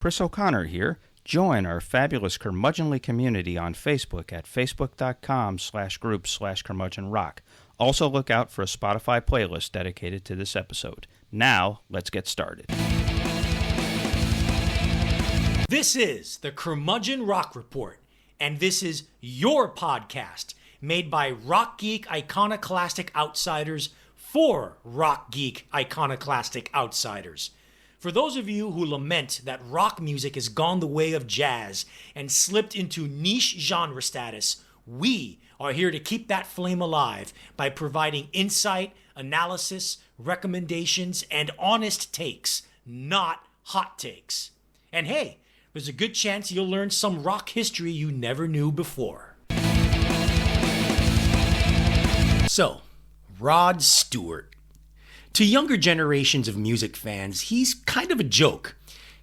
Chris O'Connor here. Join our fabulous curmudgeonly community on Facebook at facebook.com/group/curmudgeonrock. Also look out for a Spotify playlist dedicated to this episode. Now, let's get started. This is the Curmudgeon Rock Report, and this is your podcast made by rock geek iconoclastic outsiders for rock geek iconoclastic outsiders. For those of you who lament that rock music has gone the way of jazz and slipped into niche genre status, we are here to keep that flame alive by providing insight, analysis, recommendations, and honest takes, not hot takes. And hey, there's a good chance you'll learn some rock history you never knew before. So, Rod Stewart. To younger generations of music fans, he's kind of a joke.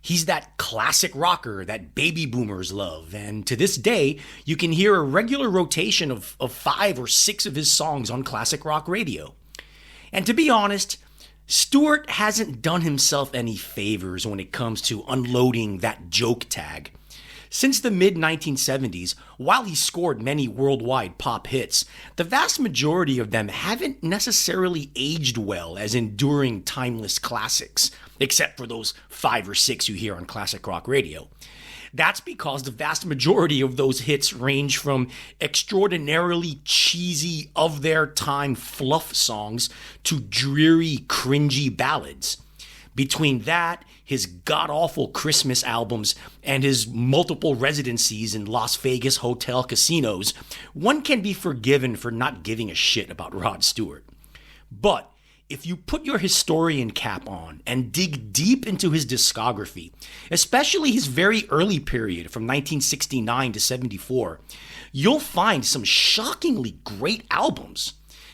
He's that classic rocker that baby boomers love, and to this day, you can hear a regular rotation of 5 or 6 of his songs on classic rock radio. And to be honest, Stewart hasn't done himself any favors when it comes to unloading that joke tag. Since the mid-1970s, while he scored many worldwide pop hits, the vast majority of them haven't necessarily aged well as enduring timeless classics, except for those 5 or 6 you hear on classic rock radio. That's because the vast majority of those hits range from extraordinarily cheesy, of-their-time fluff songs to dreary, cringy ballads. Between that, his god-awful Christmas albums, and his multiple residencies in Las Vegas hotel casinos, one can be forgiven for not giving a shit about Rod Stewart. But if you put your historian cap on and dig deep into his discography, especially his very early period from 1969 to 74, you'll find some shockingly great albums.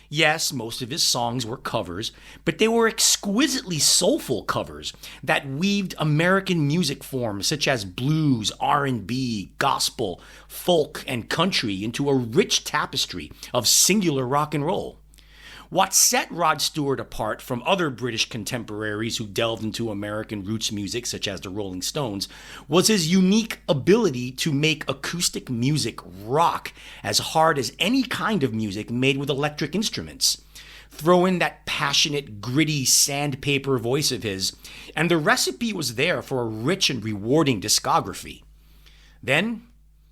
Yes, most of his songs were covers, but they were exquisitely soulful covers that weaved American music forms such as blues, R&B, gospel, folk, and country into a rich tapestry of singular rock and roll. What set Rod Stewart apart from other British contemporaries who delved into American roots music, such as the Rolling Stones, was his unique ability to make acoustic music rock as hard as any kind of music made with electric instruments. Throw in that passionate, gritty, sandpaper voice of his, and the recipe was there for a rich and rewarding discography. Then,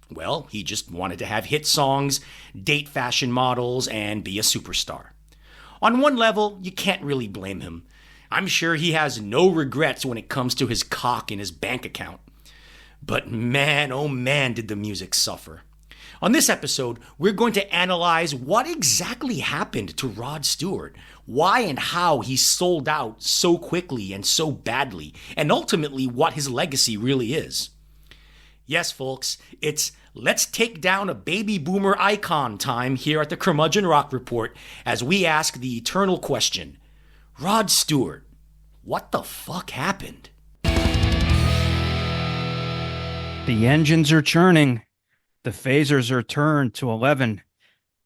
well, he just wanted to have hit songs, date fashion models, and be a superstar. On one level, you can't really blame him. I'm sure he has no regrets when it comes to his cock in his bank account. But man, oh man, did the music suffer. On this episode, we're going to analyze what exactly happened to Rod Stewart, why and how he sold out so quickly and so badly, and ultimately what his legacy really is. Yes, folks, it's let's take down a baby boomer icon time here at the Curmudgeon Rock Report as we ask the eternal question, Rod Stewart, what the fuck happened? The engines are churning. The phasers are turned to 11.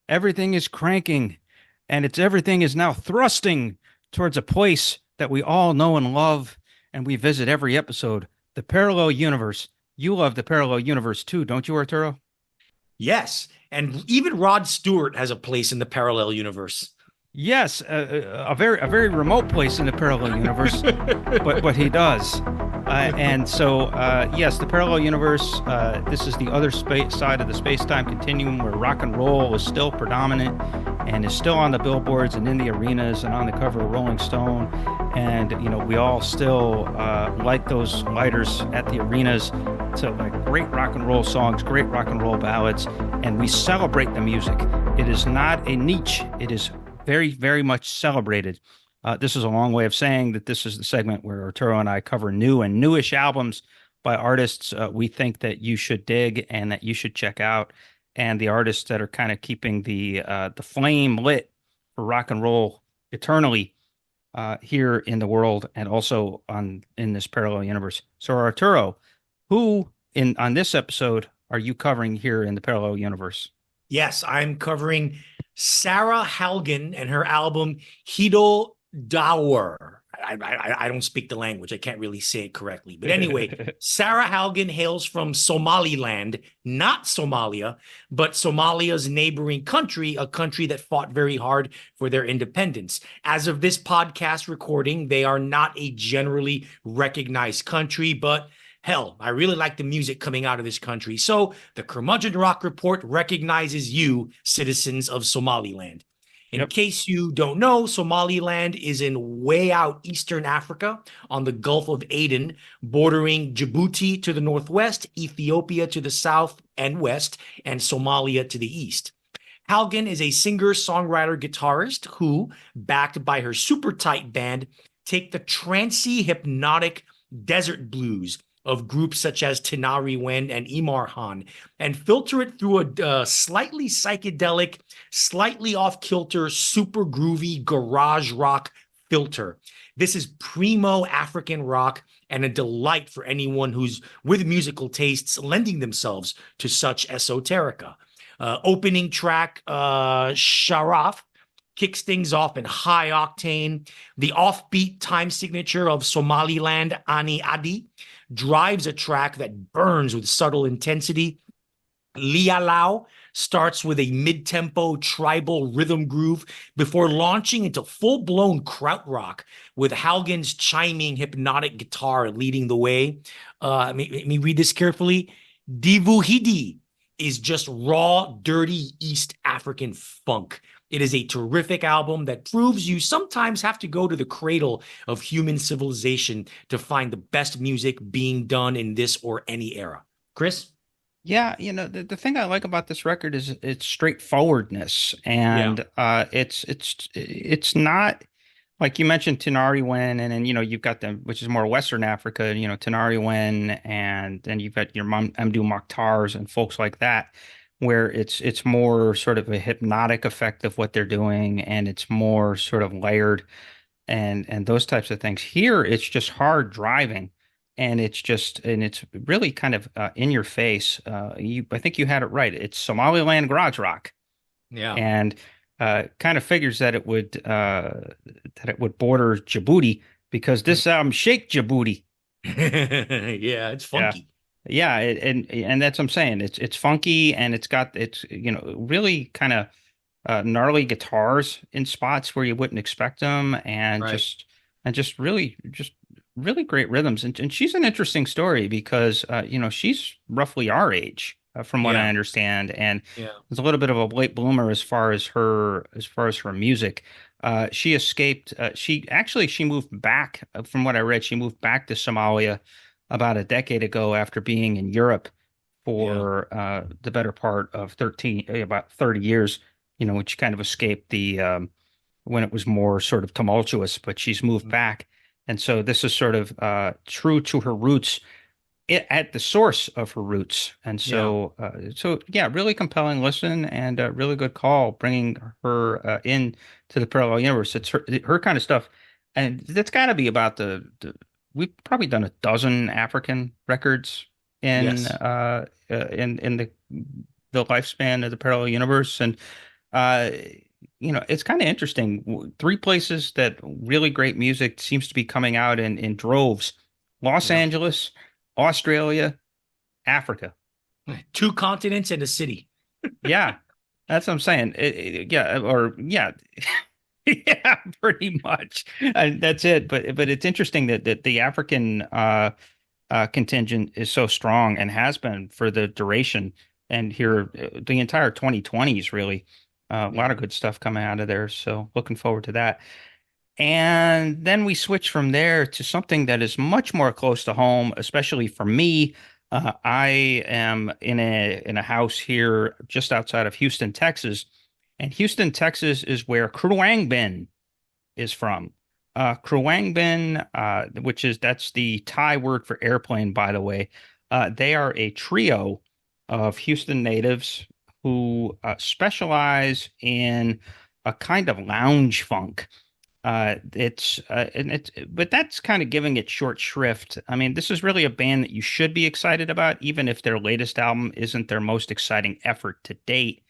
Everything is cranking, and everything is now thrusting towards a place that we all know and love, and we visit every episode, the parallel universe. You love the parallel universe too, don't you, Arturo? Yes, and even Rod Stewart has a place in the parallel universe. Yes, a very remote place in the parallel universe, but he does. And so, yes, the parallel universe, this is the other side of the space-time continuum where rock and roll is still predominant and is still on the billboards and in the arenas and on the cover of Rolling Stone. And, you know, we all still light those lighters at the arenas to like great rock and roll songs, great rock and roll ballads, and we celebrate the music. It is not a niche. It is very, very much celebrated. This is a long way of saying that this is the segment where Arturo and I cover new and newish albums by artists we think that you should dig and that you should check out, and the artists that are kind of keeping the flame lit for rock and roll eternally here in the world and also in this parallel universe. So Arturo, who on this episode are you covering here in the parallel universe? Yes, I'm covering Sahra Holman and her album Hido Dower. I don't speak the language. I can't really say it correctly. But anyway, Sahra Holman hails from Somaliland, not Somalia, but Somalia's neighboring country, a country that fought very hard for their independence. As of this podcast recording, they are not a generally recognized country, but hell, I really like the music coming out of this country. So the Curmudgeon Rock Report recognizes you, citizens of Somaliland. In Yep. case you don't know, Somaliland is in way out Eastern Africa on the Gulf of Aden, bordering Djibouti to the northwest, Ethiopia to the south and west, and Somalia to the east. Halgan is a singer, songwriter, guitarist who, backed by her super tight band, take the trancy, hypnotic desert blues of groups such as Tenari Wen and Imar Han and filter it through a slightly psychedelic, slightly off-kilter, super groovy garage rock filter. This is primo African rock and a delight for anyone who's with musical tastes lending themselves to such esoterica. Opening track, Sharaf, kicks things off in high octane. The offbeat time signature of Somaliland, Ani Adi, drives a track that burns with subtle intensity. Lialau starts with a mid-tempo tribal rhythm groove before launching into full-blown krautrock with Halgan's chiming hypnotic guitar leading the way. Let me read this carefully. Divuhidi is just raw, dirty East African funk. It is a terrific album that proves you sometimes have to go to the cradle of human civilization to find the best music being done in this or any era. Chris? Yeah, the thing I like about this record is its straightforwardness, and it's not like you mentioned Tenari Wen, and then you've got them, which is more Western Africa, Tenari Wen, and then you've got your Amdu Mokhtars and folks like that, where it's more sort of a hypnotic effect of what they're doing, and it's more sort of layered and those types of things. Here, it's just hard driving. And it's really kind of in your face. I think you had it right. It's Somaliland garage rock, Yeah. and kind of figures that it would border Djibouti because this album shake Djibouti. Yeah, it's funky. Yeah, and that's what I'm saying. It's funky and it's really kind of gnarly guitars in spots where you wouldn't expect them, and Right. just really great rhythms. And she's an interesting story because she's roughly our age, from what I Yeah. understand, and Yeah. was a little bit of a late bloomer as far as her music. She escaped. She moved back. From what I read, she moved back to Somalia about a decade ago after being in Europe for the better part of about 30 years. Which kind of escaped the when it was more sort of tumultuous. But she's moved back, and so this is sort of true to her roots, at the source of her roots. And so yeah, really compelling listen and a really good call bringing her in to the parallel universe. It's her kind of stuff, and that's got to be about we've probably done a dozen African records in Yes. in the lifespan of the parallel universe, and uh, it's kind of interesting. Three places that really great music seems to be coming out in droves: Los Yeah. Angeles, Australia, Africa. Two continents and a city. Yeah, that's what I'm saying. Yeah, yeah, pretty much. That's it. But it's interesting that the African contingent is so strong and has been for the duration. And here, the entire 2020s, really, a lot of good stuff coming out of there. So looking forward to that. And then we switch from there to something that is much more close to home, especially for me. I am in a house here just outside of Houston, Texas, and Houston, Texas is where Khruangbin is from. Khruangbin, that's the Thai word for airplane, by the way. They are a trio of Houston natives who specialize in a kind of lounge funk. But that's kind of giving it short shrift. I mean, this is really a band that you should be excited about, even if their latest album isn't their most exciting effort to date.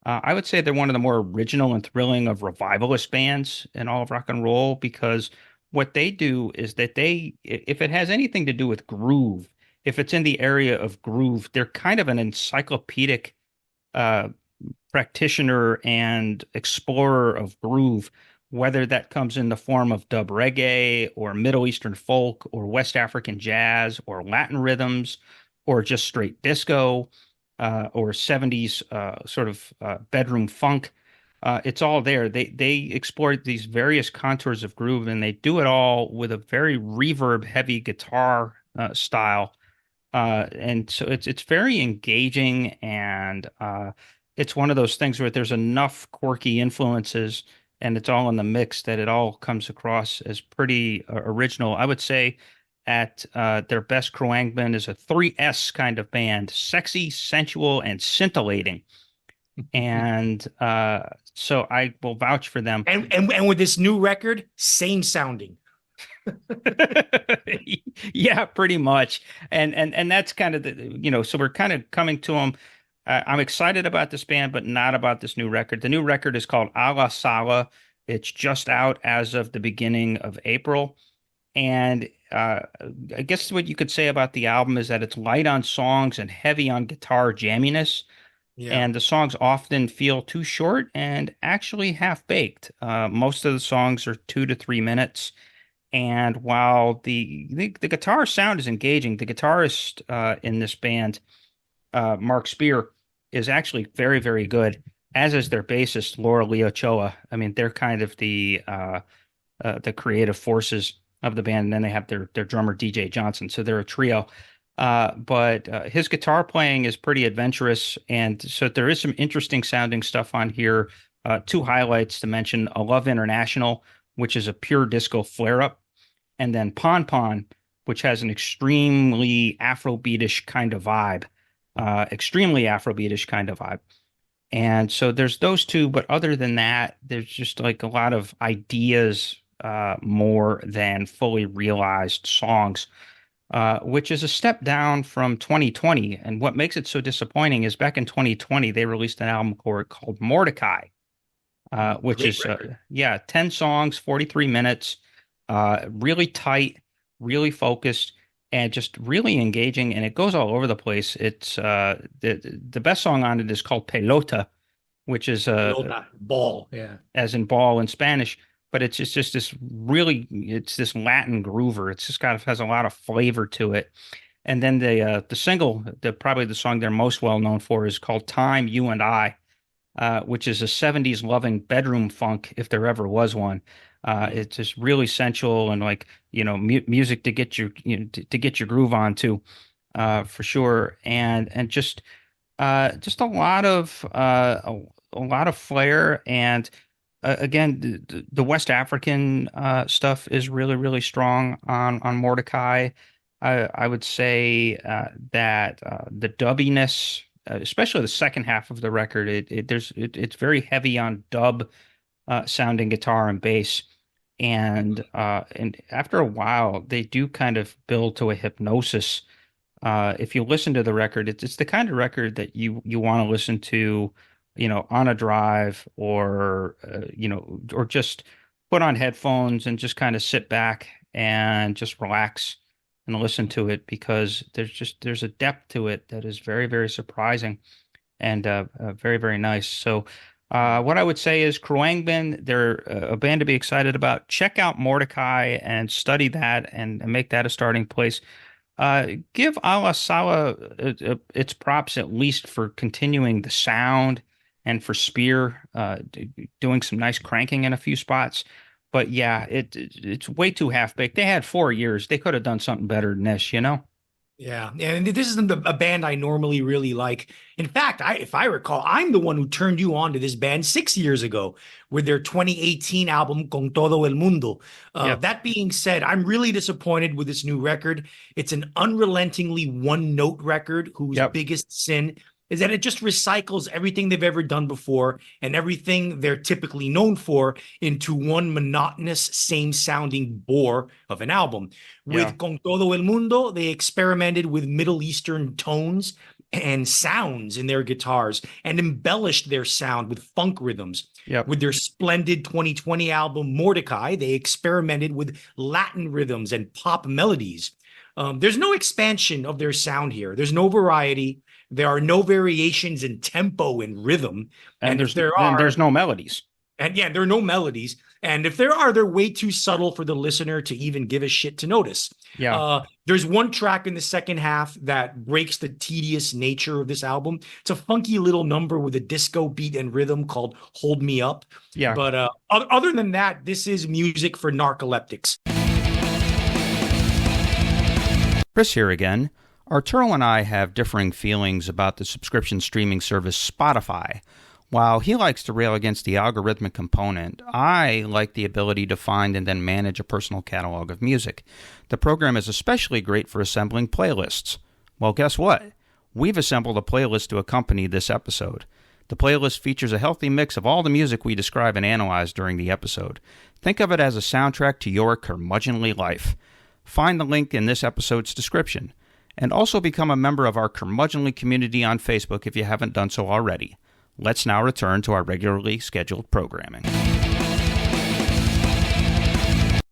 I would say they're one of the more original and thrilling of revivalist bands in all of rock and roll because what they do is that if it has anything to do with groove, if it's in the area of groove, they're kind of an encyclopedic uh, practitioner and explorer of groove, whether that comes in the form of dub reggae or Middle Eastern folk or West African jazz or Latin rhythms or just straight disco or 70s bedroom funk. It's all there. They explore these various contours of groove and they do it all with a very reverb heavy guitar style and so it's very engaging and it's one of those things where there's enough quirky influences and it's all in the mix that it all comes across as pretty original. I would say at their best, Khruangbin is a 3S kind of band, sexy, sensual, and scintillating. And so I will vouch for them. And with this new record, same sounding. Yeah, pretty much. And that's kind of so we're kind of coming to them. I'm excited about this band, but not about this new record. The new record is called A La Sala. It's just out as of the beginning of April. And I guess what you could say about the album is that it's light on songs and heavy on guitar jamminess. Yeah. And the songs often feel too short and actually half baked. Most of the songs are 2 to 3 minutes. And while the guitar sound is engaging, the guitarist in this band, Mark Spear, is actually very, very good, as is their bassist, Laura Lee Ochoa. I mean, they're kind of the creative forces of the band. And then they have their drummer, DJ Johnson. So they're a trio. But his guitar playing is pretty adventurous. And so there is some interesting sounding stuff on here. Two highlights to mention: A Love International, which is a pure disco flare up, and then Pon Pon, which has an extremely Afrobeatish kind of vibe, And so there's those two, but other than that, there's just like a lot of ideas more than fully realized songs, which is a step down from 2020. And what makes it so disappointing is back in 2020, they released an album called Mordecai, which Great is, record. 10 songs, 43 minutes, really tight, really focused, and just really engaging. And it goes all over the place. It's the best song on it is called Pelota, which is Pelota, ball. Yeah. as in ball in Spanish, but it's just it's this Latin groover. It's just has a lot of flavor to it. And then the single, probably the song they're most well known for is called Time, You and I, which is a 70s loving bedroom funk if there ever was one. It's just really sensual and like, music to get your, to get your groove on to, for sure. And just a lot of flair. And again, the West African stuff is really, really strong on Mordecai. I would say that the dubbiness, especially the second half of the record, it's very heavy on dub sounding guitar and bass. And after a while, they do kind of build to a hypnosis. If you listen to the record, it's the kind of record that you want to listen to, on a drive or or just put on headphones and just kind of sit back and just relax and listen to it because there's a depth to it that is very, very surprising and very, very nice. So what I would say is Khruangbin, they're a band to be excited about. Check out Mordecai and study that and make that a starting place. Give A La Sala its props at least for continuing the sound and for Spear doing some nice cranking in a few spots. But yeah, it's way too half-baked. They had 4 years. They could have done something better than this. Yeah, and this isn't a band I normally really like. In fact, if I recall, I'm the one who turned you on to this band 6 years ago with their 2018 album Con Todo El Mundo. Yep. That being said, I'm really disappointed with this new record. It's an unrelentingly one-note record whose Yep. biggest sin is that it just recycles everything they've ever done before and everything they're typically known for into one monotonous, same-sounding bore of an album. Yeah. With Con Todo El Mundo, they experimented with Middle Eastern tones and sounds in their guitars and embellished their sound with funk rhythms. Yep. With their splendid 2020 album Mordecai, they experimented with Latin rhythms and pop melodies. There's no expansion of their sound here. There's no variety. There are no variations in tempo and rhythm. And there's no melodies. And yeah, there are no melodies. And if there are, they're way too subtle for the listener to even give a shit to notice. Yeah. There's one track in the second half that breaks the tedious nature of this album. It's a funky little number with a disco beat and rhythm called Hold Me Up. Yeah. But other than that, this is music for narcoleptics. Chris here again. Arturo and I have differing feelings about the subscription streaming service Spotify. While he likes to rail against the algorithmic component, I like the ability to find and then manage a personal catalog of music. The program is especially great for assembling playlists. Well, guess what? We've assembled a playlist to accompany this episode. The playlist features a healthy mix of all the music we describe and analyze during the episode. Think of it as a soundtrack to your curmudgeonly life. Find the link in this episode's description. And also become a member of our curmudgeonly community on Facebook if you haven't done so already. Let's now return to our regularly scheduled programming.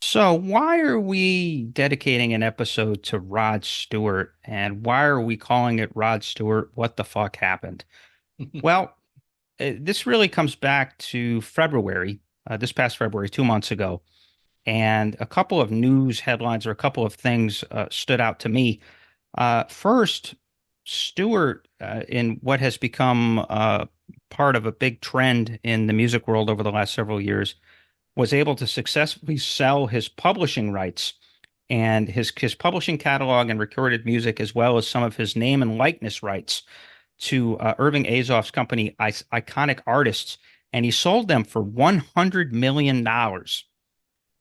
So, why are we dedicating an episode to Rod Stewart, and why are we calling it Rod Stewart, What the Fuck Happened? Well, this really comes back to February, this past February, 2 months ago, and a couple of news headlines or a couple of things stood out to me. First, Stewart, in what has become part of a big trend in the music world over the last several years, was able to successfully sell his publishing rights and his publishing catalog and recorded music, as well as some of his name and likeness rights to Irving Azoff's company, Iconic Artists, and he sold them for $100 million.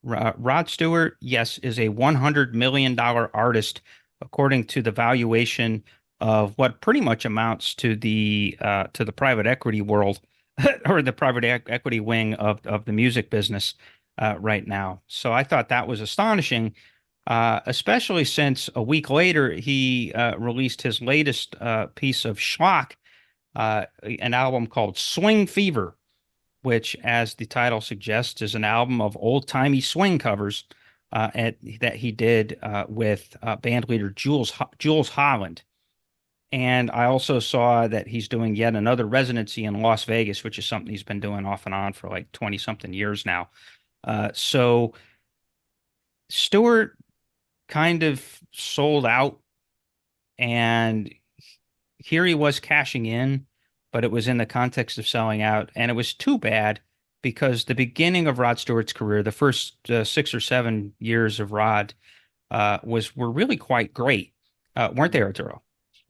Rod Stewart, yes, is a $100 million artist, according to the valuation of what pretty much amounts to the private equity world or the private equity wing of the music business right now. So I thought that was astonishing, especially since a week later he released his latest piece of schlock, an album called Swing Fever, which, as the title suggests, is an album of old-timey swing covers that he did with band leader Jules Holland. And I also saw that he's doing yet another residency in Las Vegas, which is something he's been doing off and on for like 20-something years now. So Stewart kind of sold out, and here he was cashing in, but it was in the context of selling out. And it was too bad, because the beginning of Rod Stewart's career, the first 6 or 7 years of Rod, were really quite great, weren't they, Arturo?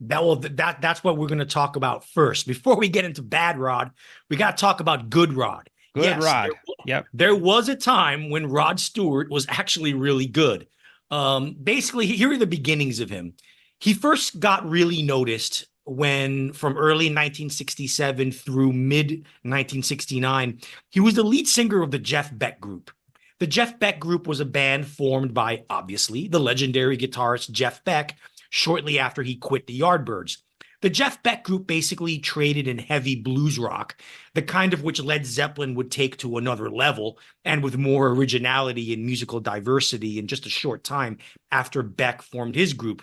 That's what we're going to talk about first. Before we get into bad Rod, we got to talk about good Rod. Good Rod. Yep. There was a time when Rod Stewart was actually really good. Basically, here are the beginnings of him. He first got really noticed when, from early 1967 through mid 1969, he was the lead singer of the Jeff Beck Group. The Jeff Beck Group was a band formed by, obviously, the legendary guitarist Jeff Beck, shortly after he quit the Yardbirds. The Jeff Beck Group basically traded in heavy blues rock, the kind of which Led Zeppelin would take to another level, and with more originality and musical diversity in just a short time after Beck formed his group.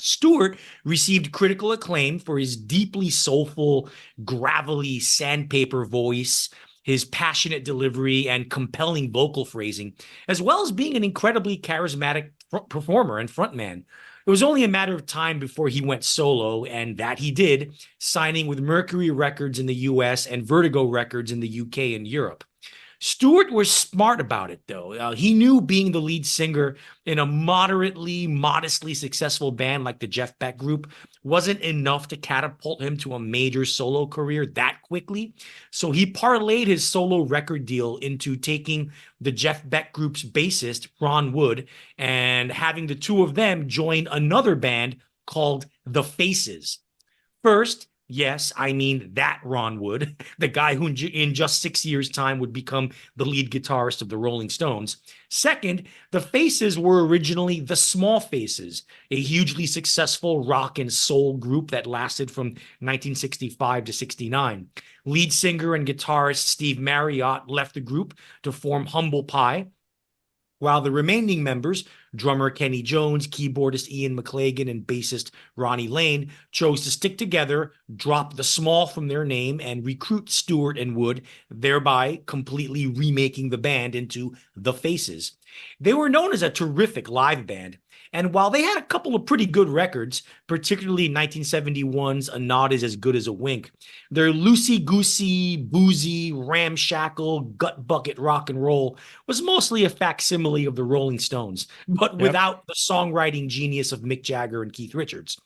Stewart received critical acclaim for his deeply soulful, gravelly sandpaper voice, his passionate delivery, and compelling vocal phrasing, as well as being an incredibly charismatic performer and frontman. It was only a matter of time before he went solo, and that he did, signing with Mercury Records in the US and Vertigo Records in the UK and Europe. Stewart was smart about it, though. He knew being the lead singer in a modestly successful band like the Jeff Beck Group wasn't enough to catapult him to a major solo career that quickly. So he parlayed his solo record deal into taking the Jeff Beck Group's bassist, Ron Wood, and having the two of them join another band called The Faces. First, Yes, I mean that Ron Wood, the guy who in just 6 years' time would become the lead guitarist of the Rolling Stones. Second, the Faces were originally the Small Faces, a hugely successful rock and soul group that lasted from 1965 to 69. Lead singer and guitarist Steve Marriott left the group to form Humble Pie, while the remaining members, drummer Kenny Jones, keyboardist Ian McLagan, and bassist Ronnie Lane, chose to stick together, drop the small from their name, and recruit Stewart and Wood, thereby completely remaking the band into The Faces. They were known as a terrific live band, and while they had a couple of pretty good records, particularly 1971's A Nod Is As Good As a Wink, their loosey-goosey, boozy, ramshackle, gut bucket rock and roll was mostly a facsimile of the Rolling Stones, but without the songwriting genius of Mick Jagger and Keith Richards.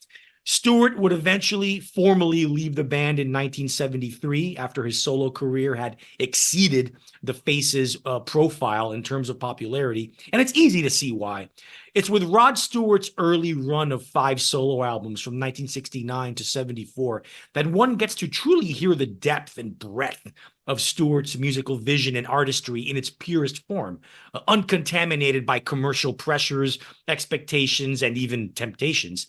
Stewart would eventually formally leave the band in 1973 after his solo career had exceeded the Faces' profile in terms of popularity, and it's easy to see why. It's with Rod Stewart's early run of 5 solo albums from 1969 to 74 that one gets to truly hear the depth and breadth of Stewart's musical vision and artistry in its purest form, uncontaminated by commercial pressures, expectations, and even temptations.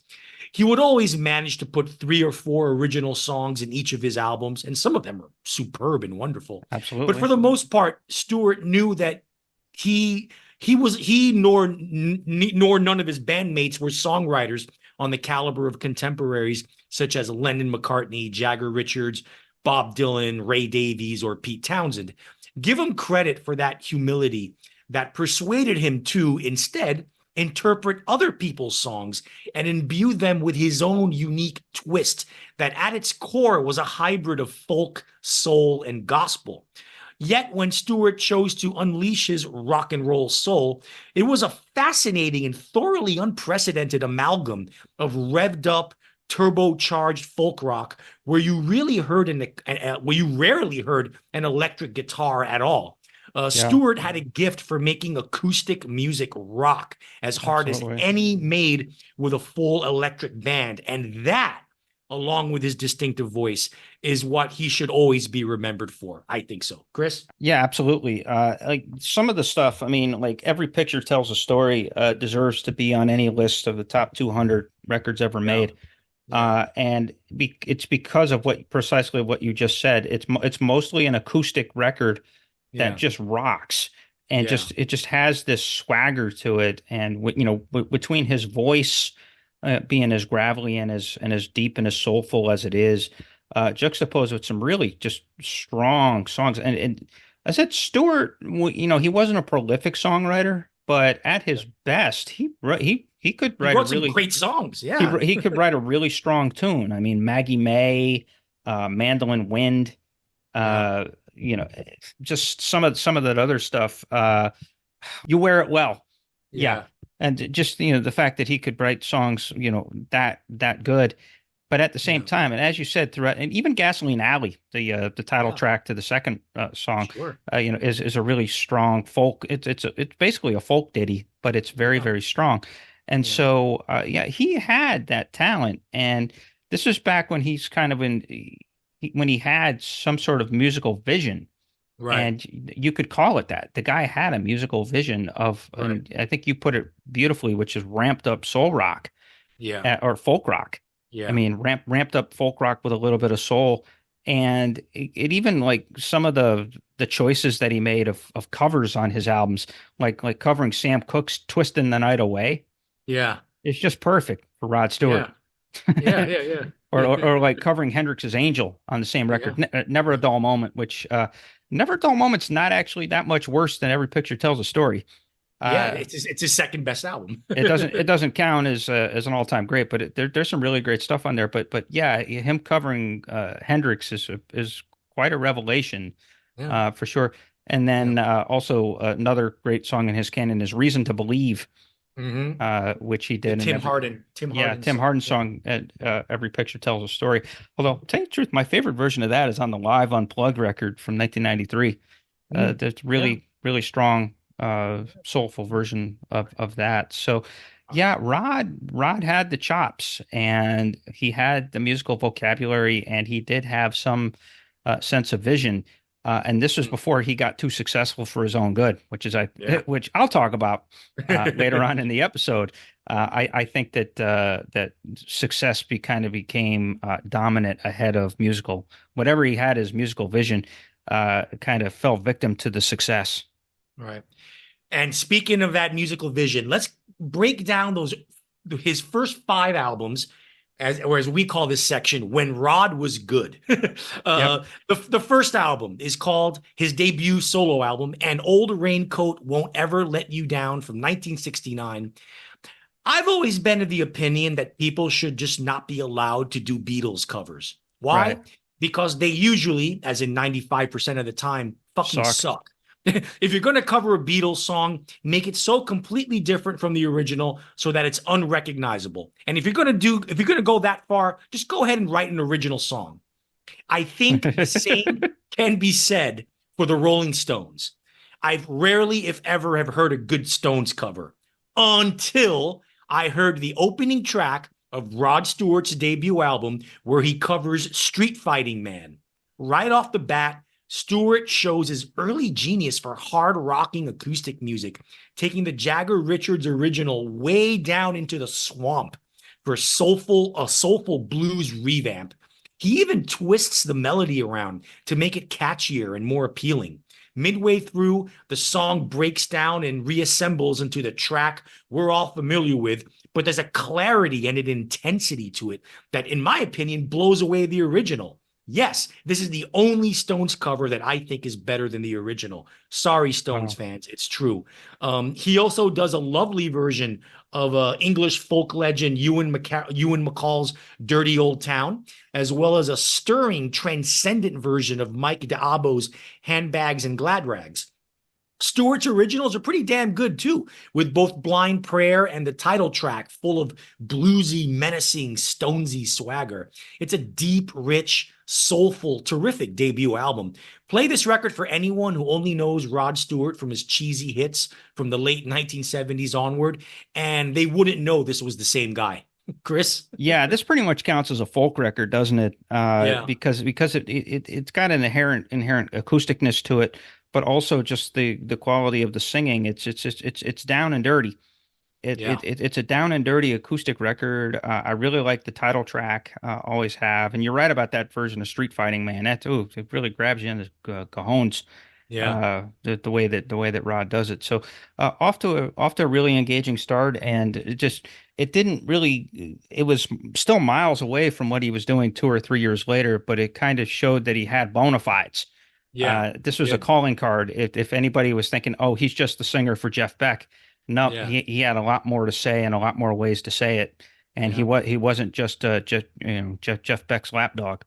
He would always manage to put 3 or 4 original songs in each of his albums, and some of them are superb and wonderful. Absolutely. But for the most part, Stewart knew that he nor none of his bandmates were songwriters on the caliber of contemporaries such as Lennon McCartney, Jagger Richards, Bob Dylan, Ray Davies, or Pete Townsend. Give him credit for that humility that persuaded him to instead interpret other people's songs and imbue them with his own unique twist that at its core was a hybrid of folk, soul, and gospel. Yet when Stewart chose to unleash his rock and roll soul, it was a fascinating and thoroughly unprecedented amalgam of revved up, turbocharged folk rock where you rarely heard an electric guitar at all. Stewart had a gift for making acoustic music rock as hard as any made with a full electric band. And that, along with his distinctive voice, is what he should always be remembered for. I think so. Chris? Yeah, absolutely. Like some of the stuff, I mean, like Every Picture Tells a Story deserves to be on any list of the top 200 records ever made. And it's because of precisely what you just said. It's mostly an acoustic record that just rocks, and it just has this swagger to it. And between his voice being as gravelly and as deep and as soulful as it is, juxtaposed with some really just strong songs. And I said Stewart, he wasn't a prolific songwriter, but at his best, he could write some great songs. Yeah, he could write a really strong tune. I mean, Maggie May, Mandolin Wind. Just some of that other stuff. You Wear It Well. Yeah. And just, the fact that he could write songs, that good. But at the same time, and as you said throughout, and even Gasoline Alley, the title track to the second song, is a really strong folk. It's basically a folk ditty, but it's very, very strong. And so, he had that talent. And this is back when he's kind of when he had some sort of musical vision, and you could call it that. The guy had a musical vision of, and I think you put it beautifully, which is ramped up soul rock, or folk rock. I mean, ramped up folk rock with a little bit of soul, and it even like some of the choices that he made of covers on his albums, like covering Sam Cooke's "Twisting the Night Away." Yeah, it's just perfect for Rod Stewart. Yeah. Or like covering Hendrix's Angel on the same record, Never a Dull Moment, which Never a Dull Moment's not actually that much worse than Every Picture Tells a Story. It's his second best album. it doesn't count as an all-time great, but there's some really great stuff on there. But yeah, him covering Hendrix is quite a revelation, for sure. And then also another great song in his canon is "Reason to Believe." Which he did. Tim Hardin's song at Every Picture Tells a Story. Although, to tell you the truth, my favorite version of that is on the Live Unplugged record from 1993. That's really, really strong, soulful version of that. So, Yeah, Rod had the chops, and he had the musical vocabulary, and he did have some sense of vision. And this was Mm. before he got too successful for his own good, Yeah. which I'll talk about later on in the episode. I think that that success kind of became dominant ahead of musical. Whatever he had, his musical vision kind of fell victim to the success. Right. And speaking of that musical vision, let's break down those his first five albums, as we call this section, when Rod was good. Yep. The first album is called his debut solo album, "An Old Raincoat Won't Ever Let You Down" from 1969. I've always been of the opinion that people should just not be allowed to do Beatles covers. Right. Why? Because they usually, as in 95% of the time, fucking Suck. suck. If you're going to cover a Beatles song, make it so completely different from the original so that it's unrecognizable. And if you're going to go that far, just go ahead and write an original song. I think the same can be said for the Rolling Stones. I've rarely, if ever, have heard a good Stones cover until I heard the opening track of Rod Stewart's debut album where he covers Street Fighting Man. Right off the bat, Stewart shows his early genius for hard rocking acoustic music, taking the Jagger Richards original way down into the swamp for a soulful blues revamp. He even twists the melody around to make it catchier and more appealing. Midway through, the song breaks down and reassembles into the track we're all familiar with, but there's a clarity and an intensity to it that, in my opinion, blows away the original. Yes, this is the only Stones cover that I think is better than the original. Sorry, Stones Wow. fans, it's true. He also does a lovely version of English folk legend Ewan McCall's "Dirty Old Town," as well as a stirring, transcendent version of Mike D'Abo's "Handbags and Glad Rags." Stewart's originals are pretty damn good too, with both "Blind Prayer" and the title track full of bluesy, menacing, stonesy swagger. It's a deep, rich, soulful, terrific debut album. Play this record for anyone who only knows Rod Stewart from his cheesy hits from the late 1970s onward, and they wouldn't know this was the same guy. Chris? Yeah, this pretty much counts as a folk record, doesn't it? Yeah. Because it's got an inherent acousticness to it, but also just the quality of the singing. It's down and dirty. Yeah. It's a down and dirty acoustic record. I really like the title track, always have. And you're right about that version of Street Fighting Man. It really grabs you in the cajones. Yeah. The way that Rod does it. So off to a really engaging start, and it didn't really. It was still miles away from what he was doing 2 or 3 years later, but it kind of showed that he had bona fides. Yeah. This was a Good. calling card. If anybody was thinking, oh, he's just the singer for Jeff Beck, no, Yeah. he had a lot more to say and a lot more ways to say it, and Yeah. he wasn't just Jeff Beck's lapdog.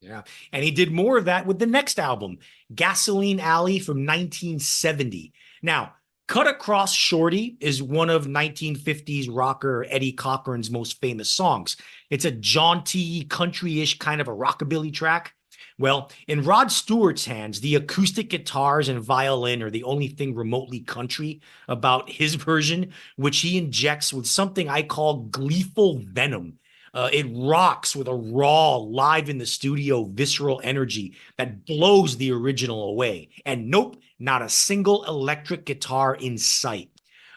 Yeah. And he did more of that with the next album, Gasoline Alley from 1970. Now, Cut Across Shorty is one of 1950s rocker Eddie Cochran's most famous songs. It's a jaunty, country-ish kind of a rockabilly track. Well, in Rod Stewart's hands, the acoustic guitars and violin are the only thing remotely country about his version, which he injects with something I call gleeful venom. It rocks with a raw, live in the studio, visceral energy that blows the original away. And nope, not a single electric guitar in sight.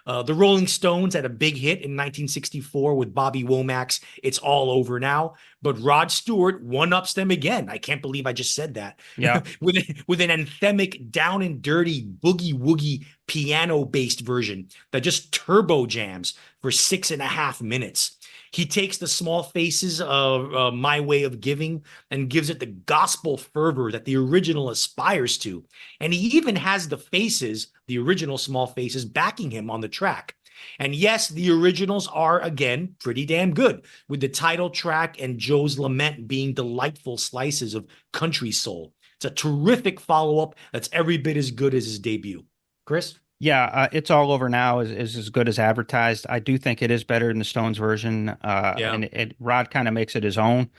The Rolling Stones had a big hit in 1964 with Bobby Womack's "It's All Over Now," but Rod Stewart one-ups them again. I can't believe I just said that. Yeah. with an anthemic, down and dirty, boogie-woogie piano-based version that just turbo jams for 6.5 minutes. He takes the small faces of "My Way of Giving" and gives it the gospel fervor that the original aspires to. And he even has the faces, the original small faces, backing him on the track. And yes, the originals are, again, pretty damn good, with the title track and Joe's Lament being delightful slices of country soul. It's a terrific follow-up that's every bit as good as his debut. Chris? Yeah, It's All Over Now is as good as advertised. I do think it is better than the Stones version, Yeah. and Rod kind of makes it his own.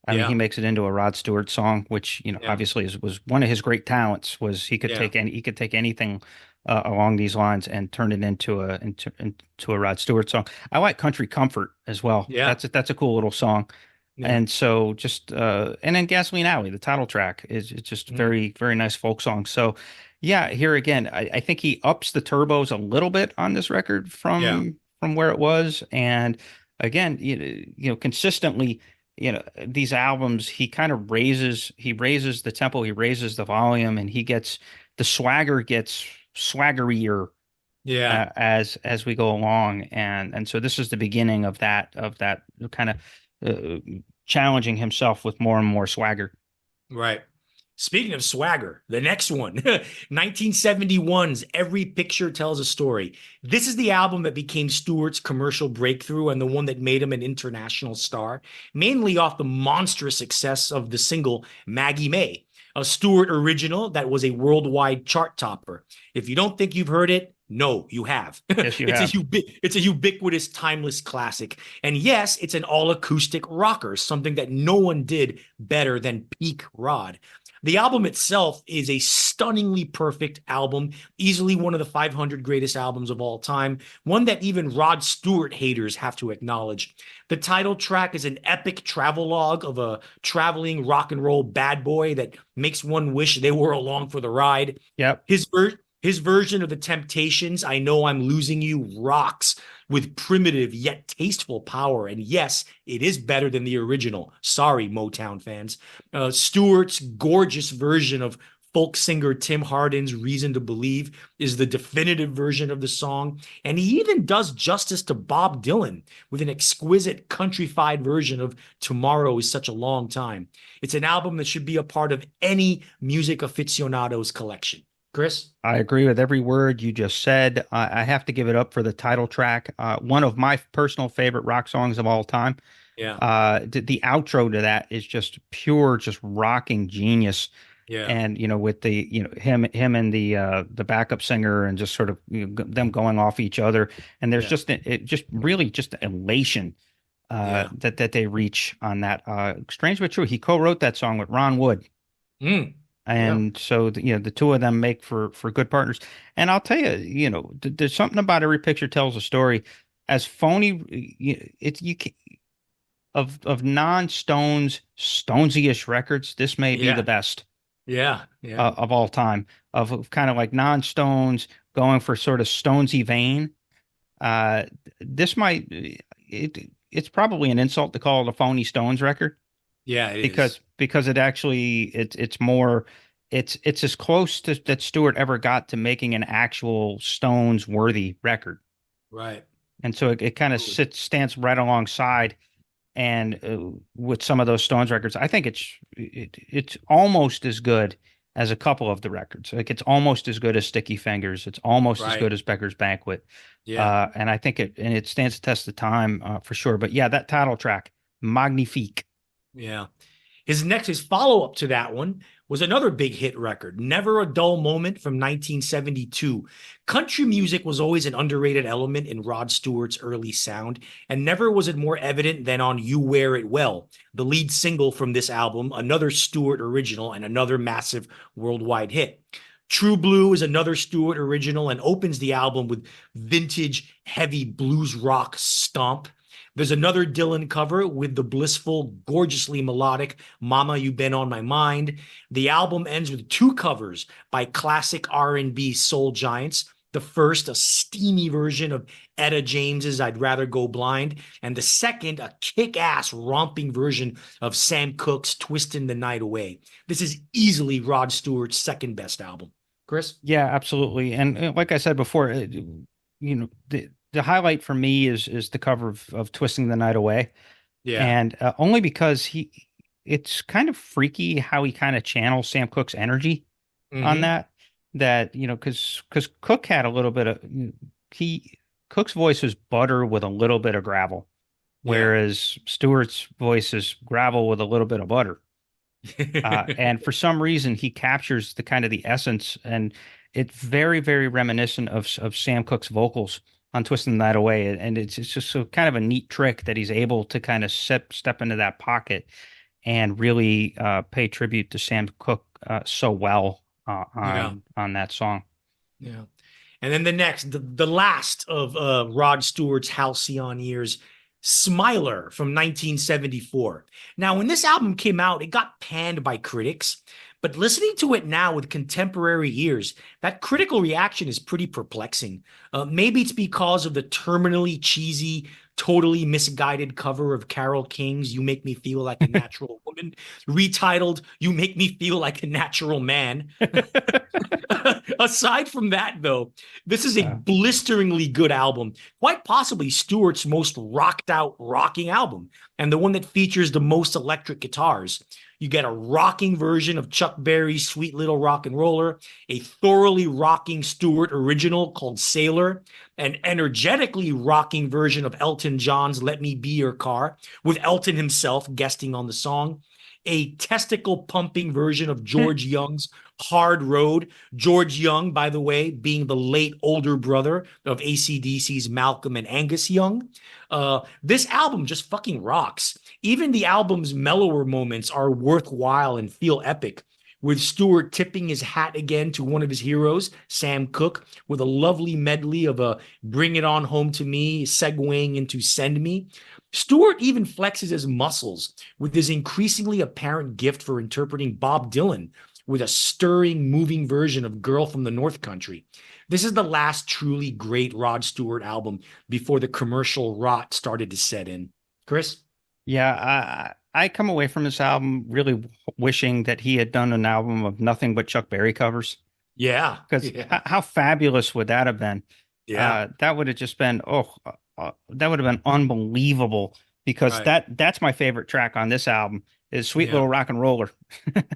I mean, he Yeah. makes it into a Rod Stewart song, which Yeah. obviously was one of his great talents. Was he could Yeah. take anything along these lines and turn it into a Rod Stewart song. I like Country Comfort as well. Yeah. That's a cool little song. Yeah. And so just and then Gasoline Alley, the title track is it's just Mm. very, very nice folk song. So yeah, here again, I think he ups the turbos a little bit on this record Yeah. from where it was. And again, consistently, these albums, he raises the tempo, he raises the volume, and the swagger gets swaggerier Yeah. as we go along. And so this is the beginning of that kind of challenging himself with more and more swagger. Right. Speaking of swagger, the next one, 1971's Every Picture Tells a Story. This is the album that became Stewart's commercial breakthrough and the one that made him an international star, mainly off the monstrous success of the single Maggie May, a Stewart original that was a worldwide chart topper. If you don't think you've heard it, no, you have. Yes, you have. It's a ubiquitous, timeless classic. And yes, it's an all acoustic rocker, something that no one did better than peak Rod. The album itself is a stunningly perfect album, easily one of the 500 greatest albums of all time, one that even Rod Stewart haters have to acknowledge. The title track is an epic travelogue of a traveling rock and roll bad boy that makes one wish they were along for the ride. Yep. His version of the Temptations, I Know I'm Losing You, rocks with primitive yet tasteful power. And yes, it is better than the original. Sorry, Motown fans. Stewart's gorgeous version of folk singer Tim Hardin's Reason to Believe is the definitive version of the song. And he even does justice to Bob Dylan with an exquisite countrified version of Tomorrow is Such a Long Time. It's an album that should be a part of any music aficionado's collection. Chris? I agree with every word you just said. I have to give it up for the title track, one of my personal favorite rock songs of all time. Yeah. The outro to that is just pure, just rocking genius. Yeah. And with the him and the backup singer and just sort of them going off each other, and there's just really just elation that they reach on that. Strange but true, he co-wrote that song with Ron Wood. Mm. And so, the two of them make for good partners. And I'll tell you, there's something about Every Picture Tells a Story. As phony, it's you can, of non-Stones, Stonesish records, this may be the best Yeah. Yeah. of all time. Of kind of like non-Stones going for sort of Stonesy vein. This might it's probably an insult to call it a phony Stones record. Yeah, it because is. because it actually it's more it's as close to that Stewart ever got to making an actual Stones worthy record. Right. And so it kind of stands right alongside and with some of those Stones records. I think it's almost as good as a couple of the records. Like it's almost as good as Sticky Fingers. It's almost as good as Becker's Banquet. Yeah. And I think it stands the test of time for sure. But yeah, that title track, Magnifique. Yeah. His follow-up to that one was another big hit record, Never a Dull Moment from 1972. Country music was always an underrated element in Rod Stewart's early sound, and never was it more evident than on You Wear It Well, the lead single from this album, another Stewart original and another massive worldwide hit. True Blue is another Stewart original and opens the album with vintage heavy blues rock stomp. There's another Dylan cover with the blissful, gorgeously melodic Mama You Been on My Mind. The album ends with two covers by classic R&B soul giants. The first, a steamy version of Etta James's I'd Rather Go Blind, and the second, a kick-ass romping version of Sam Cooke's Twistin' the Night Away. This is easily Rod Stewart's second best album. Chris? Yeah, absolutely. And like I said before, the highlight for me is the cover of Twisting the Night Away. Yeah. And only because it's kind of freaky how he kind of channels Sam Cooke's energy on that, because Cooke had a little bit of, Cooke's voice is butter with a little bit of gravel, whereas Stewart's voice is gravel with a little bit of butter. And for some reason, he captures the kind of the essence, and it's very, very reminiscent of Sam Cooke's vocals on Twisting the Night Away. And it's just so kind of a neat trick that he's able to kind of step into that pocket and really pay tribute to Sam Cooke so well on that song. Yeah. And then the last of Rod Stewart's halcyon years, Smiler from 1974. Now, when this album came out, it got panned by critics, but listening to it now with contemporary ears, that critical reaction is pretty perplexing. Maybe it's because of the terminally cheesy, totally misguided cover of Carole King's You Make Me Feel Like a Natural Woman, retitled You Make Me Feel Like a Natural Man. Aside from that, though, this is a blisteringly good album, quite possibly Stewart's most rocked out rocking album, and the one that features the most electric guitars. You get a rocking version of Chuck Berry's Sweet Little Rock and Roller, a thoroughly rocking Stewart original called Sailor, an energetically rocking version of Elton John's Let Me Be Your Car, with Elton himself guesting on the song, a testicle pumping version of George Young's Hard Road. George Young, by the way, being the late older brother of AC/DC's Malcolm and Angus Young. This album just fucking rocks. Even the album's mellower moments are worthwhile and feel epic, with Stewart tipping his hat again to one of his heroes, Sam Cooke, with a lovely medley of a Bring It On Home to Me segueing into Send Me. Stewart even flexes his muscles with his increasingly apparent gift for interpreting Bob Dylan with a stirring, moving version of Girl from the North Country. This is the last truly great Rod Stewart album before the commercial rot started to set in. Chris? Yeah, I come away from this album really wishing that he had done an album of nothing but Chuck Berry covers. Yeah. Because how fabulous would that have been? Yeah. That would have just been, that would have been unbelievable, because that's my favorite track on this album is Sweet Little Rock and Roller.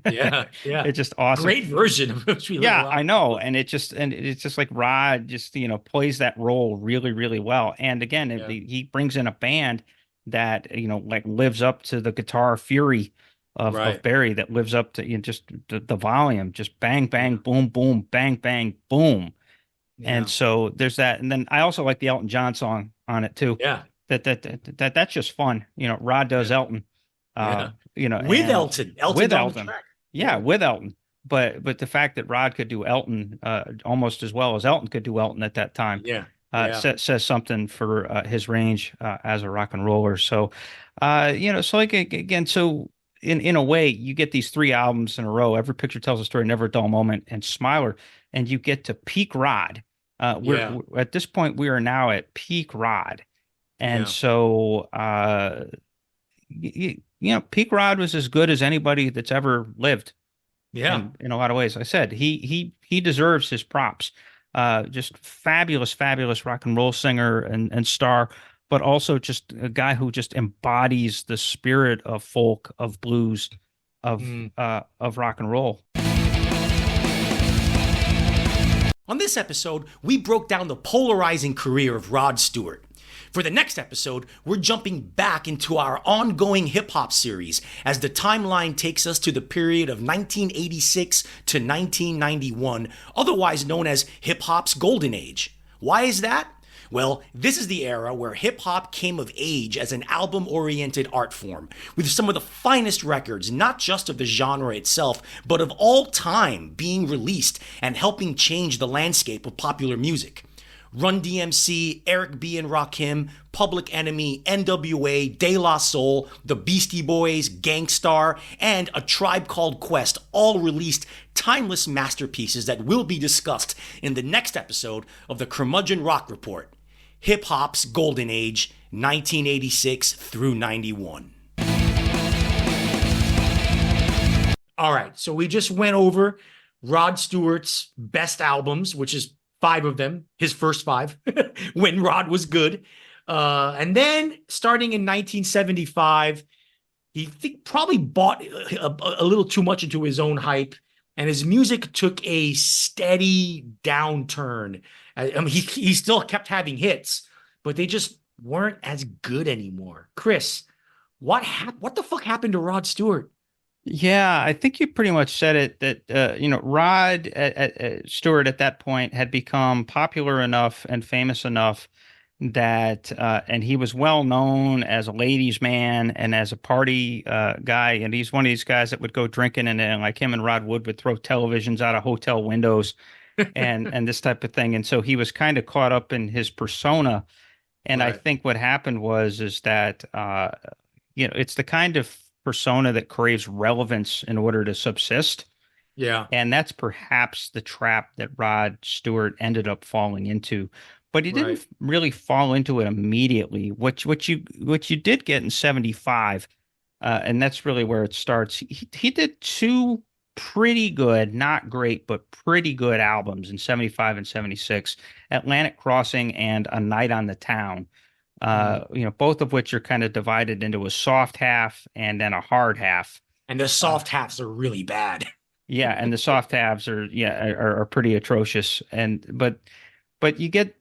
Yeah. It's just awesome. Great version of Sweet Little Rock. I know. And it's just like Rod just, plays that role really, really well. And again, he brings in a band that, like lives up to the guitar fury of Berry, that lives up to just the volume, just bang, bang, boom, boom, bang, bang, boom. Yeah. And so there's that. And then I also like the Elton John song on it too. Yeah. That's just fun. Rod does Elton. With Elton. With Elton. Yeah, with Elton. But the fact that Rod could do Elton almost as well as Elton could do Elton at that time. Says something for his range as a rock and roller. So, so like again, so in a way, you get these three albums in a row. Every Picture Tells a Story, Never a Dull Moment, and Smiler, and you get to peak Rod. We're at this point, we are now at peak Rod, and so peak Rod was as good as anybody that's ever lived. Yeah, in a lot of ways. I said he deserves his props. Just fabulous rock and roll singer and star, but also just a guy who just embodies the spirit of folk, of blues, of rock and roll. On this episode, we broke down the polarizing career of Rod Stewart. For the next episode, we're jumping back into our ongoing hip-hop series as the timeline takes us to the period of 1986 to 1991, otherwise known as hip-hop's golden age. Why is that? Well, this is the era where hip-hop came of age as an album-oriented art form, with some of the finest records, not just of the genre itself, but of all time being released and helping change the landscape of popular music. Run DMC, Eric B. and Rakim, Public Enemy, NWA, De La Soul, The Beastie Boys, Gang Starr, and A Tribe Called Quest all released timeless masterpieces that will be discussed in the next episode of the Curmudgeon Rock Report. Hip-hop's golden age, 1986 through 91. All right, so we just went over Rod Stewart's best albums, which is 5 of them, his first 5, when Rod was good. And then starting in 1975, he probably bought a little too much into his own hype, and his music took a steady downturn. I mean, he still kept having hits, but they just weren't as good anymore. Chris, what the fuck happened to Rod Stewart? Yeah, I think you pretty much said it, that, Rod Stewart at that point had become popular enough and famous enough that, and he was well known as a ladies' man and as a party guy. And he's one of these guys that would go drinking, and like him and Rod Wood would throw televisions out of hotel windows and this type of thing. And so he was kind of caught up in his persona. And I Right. think what happened was is that it's the kind of persona that craves relevance in order to subsist. Yeah. And that's perhaps the trap that Rod Stewart ended up falling into. But he Right. didn't really fall into it immediately. What you did get in 75, and that's really where it starts. He did two pretty good, not great, but pretty good albums in 75 and 76, Atlantic Crossing and A Night on the Town. Mm. Both of which are kind of divided into a soft half and then a hard half. And the Uh, soft halves are really bad. yeah, and the soft halves are pretty atrocious. But you get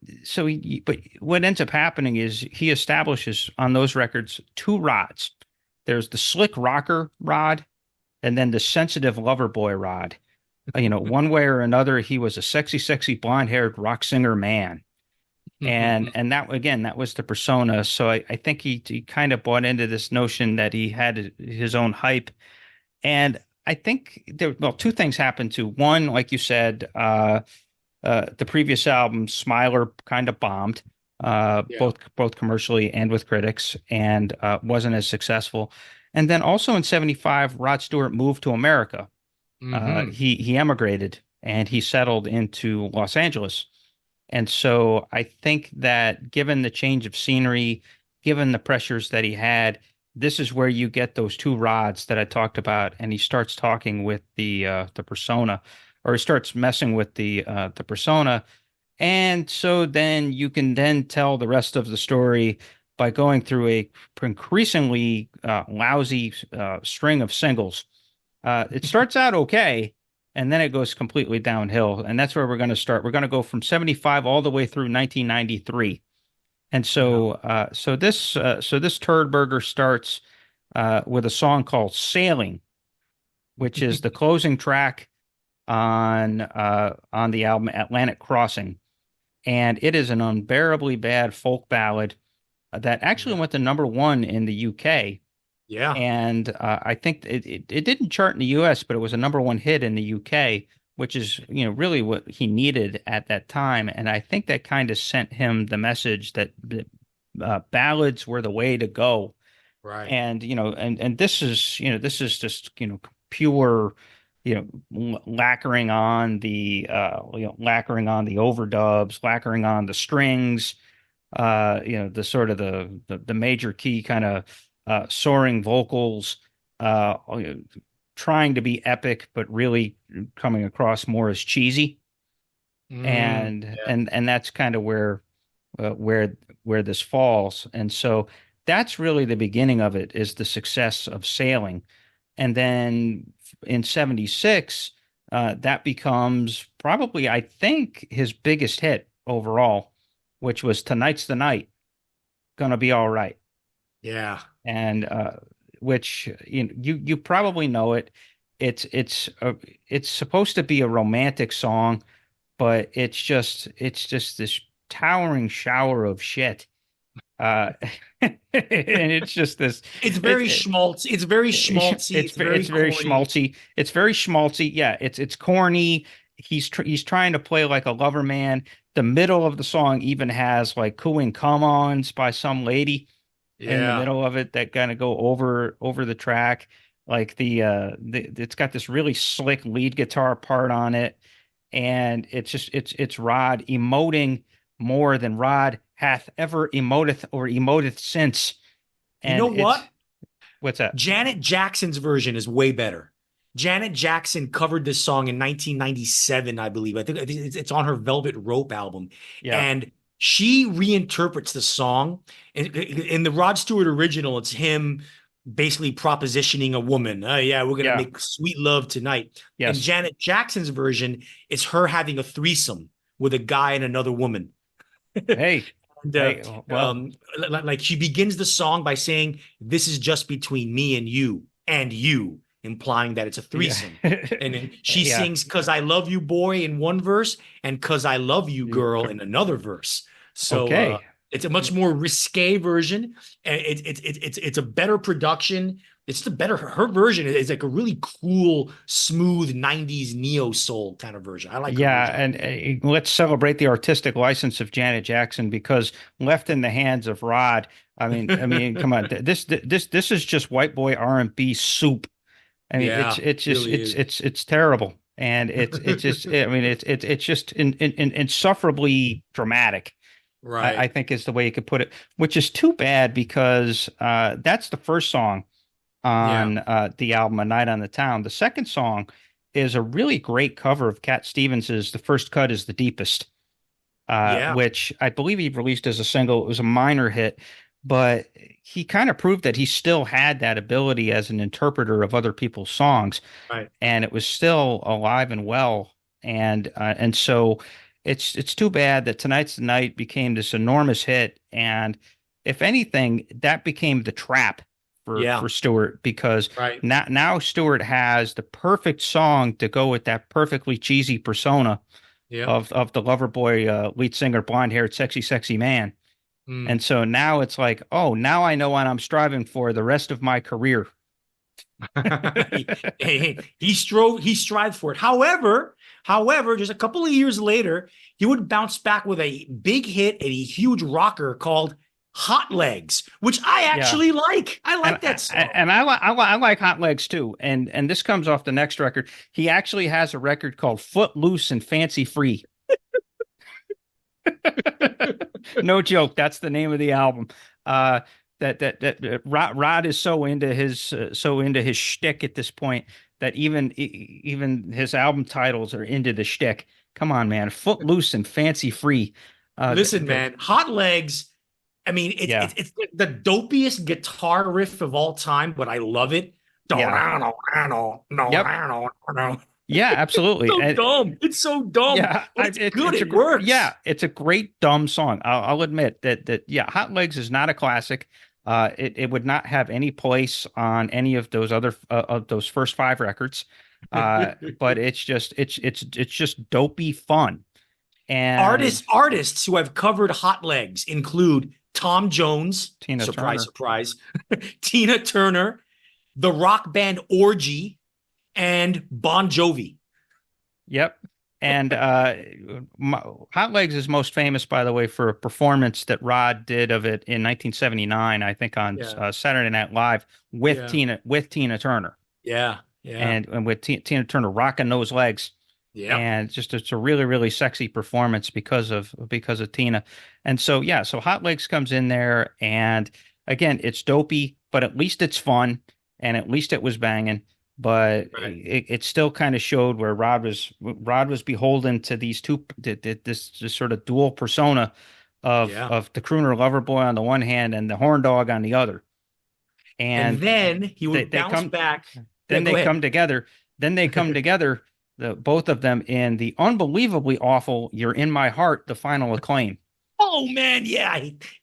but what ends up happening is he establishes on those records two rods. There's the slick rocker rod, and then the sensitive lover boy rod. One way or another, he was a sexy, sexy blonde-haired rock singer man. And that again, that was the persona. So I think he kind of bought into this notion that he had his own hype. And I think two things happened too. One, like you said, the previous album, Smiler, kind of bombed, Yeah. both commercially and with critics, and wasn't as successful. And then also in 75, Rod Stewart moved to America. Hmm. He emigrated and he settled into Los Angeles. And so I think that given the change of scenery, given the pressures that he had, this is where you get those two rods that I talked about, and he starts talking with the persona, or he starts messing with the persona, and so then you can then tell the rest of the story by going through a increasingly lousy string of singles. It starts out okay, and then it goes completely downhill, and that's where we're going to start. We're going to go from 75 all the way through 1993. And Yeah. so this turd burger starts with a song called "Sailing," which is the closing track on the album Atlantic Crossing, and it is an unbearably bad folk ballad that actually Yeah. went to number one in the UK. Yeah. And I think it didn't chart in the US, but it was a number one hit in the UK, which is really what he needed at that time. And I think that kind of sent him the message that ballads were the way to go. Right. And this is just pure lacquering on the overdubs, lacquering on the strings, the sort of the major key kind of soaring vocals, trying to be epic, but really coming across more as cheesy. Mm. And that's kind of where this falls. And so that's really the beginning of it, is the success of Sailing. And then in 76, that becomes probably, I think, his biggest hit overall, which was Tonight's the Night, Gonna Be All Right. Yeah. And which you probably know it. It's supposed to be a romantic song, but it's just this towering shower of shit. And it's just this It's it's very schmaltzy. It's very schmaltzy. It's very it's very corny. schmaltzy. It's very schmaltzy. Yeah, it's corny. He's trying to play like a lover man. The middle of the song even has like cooing come-ons by some lady in the Yeah. middle of it that kind of go over the track. Like it's got this really slick lead guitar part on it, and it's Rod emoting more than Rod hath ever emoteth or emoteth since. You know And what? what's that? Janet Jackson's version is way better. Janet Jackson covered this song in 1997, I believe. I think it's on her Velvet Rope album. Yeah, And she reinterprets the song. In the Rod Stewart original, it's him basically propositioning a woman. Oh, yeah, we're going to yeah, make sweet love tonight. In yes. Janet Jackson's version, it's her having a threesome with a guy and another woman. Hey, And hey, well, like she begins the song by saying, "This is just between me and you," implying that it's a yeah, threesome. And then she yeah. sings "Cause I Love You, Boy" in one verse and "Cause I Love You, You- Girl" in another verse. So Okay. It's a much more risque version. And it's a better production. It's the better, her version is like a really cool, smooth 90s neo soul kind of version. I like her Yeah, version. and let's celebrate the artistic license of Janet Jackson because left in the hands of Rod, I mean, come on, this is just white boy R&B soup. I mean, Yeah, it's just really is. it's terrible, and it's just I mean it's just insufferably dramatic. I Right, think is the way you could put it, which is too bad because that's the first song yeah, on the album A Night on the Town. The second song is a really great cover of Cat Stevens's The First Cut is the Deepest, yeah, which I believe he released as a single. It was a minor hit, but he kind of proved that he still had that ability as an interpreter of other people's songs, right. and it was still alive and well. And so it's too bad that Tonight's the Night became this enormous hit, and if anything, that became the trap Yeah, for Stewart because right. now Stewart has the perfect song to go with that perfectly cheesy persona Yep. of the lover boy lead singer, blonde haired, sexy man. Mm. And so now it's like, oh, now I know what I'm striving for the rest of my career. He strived for it. However, just a couple of years later, he would bounce back with a big hit and a huge rocker called Hot Legs, which I Yeah. actually like. I And like that song. I like Hot Legs too. And this comes off the next record. He actually has a record called Foot Loose and Fancy Free. No joke. That's the name of the album. Rod is so into his shtick at this point that even his album titles are into the shtick. Come on, man. Footloose and Fancy Free. Listen, man, Hot Legs. I mean, Yeah, it's the dopiest guitar riff of all time, but I love it. yeah, No, yep, no. yeah, absolutely. So And dumb. It's so dumb, yeah, but it's good. it's It works. yeah, it's a great dumb song. I'll admit that yeah, Hot Legs is not a classic. It would not have any place on any of those other of those first five records. But it's just dopey fun. And Artists who have covered Hot Legs include Tom Jones, Tina surprise, Turner. surprise, Tina Turner, the rock band Orgy, and Bon Jovi. Yep. And Hot Legs is most famous, by the way, for a performance that Rod did of it in 1979, I think, on Yeah, Saturday Night Live yeah, with Tina Turner yeah, yeah, and with Tina Turner rocking those legs. yep. And just it's a really sexy performance because of Tina. And so yeah, so Hot Legs comes in there, and again, it's dopey, but at least it's fun, and at least it was banging. But Right. it still kind of showed where Rod was beholden to these two this sort of dual persona Yeah. of the crooner lover boy on the one hand and the horn dog on the other. And And then he would they bounce come back. Yeah, then go they ahead. come together. Then they come together, the both of them in the unbelievably awful "You're in My Heart," the final acclaim. Oh man, yeah.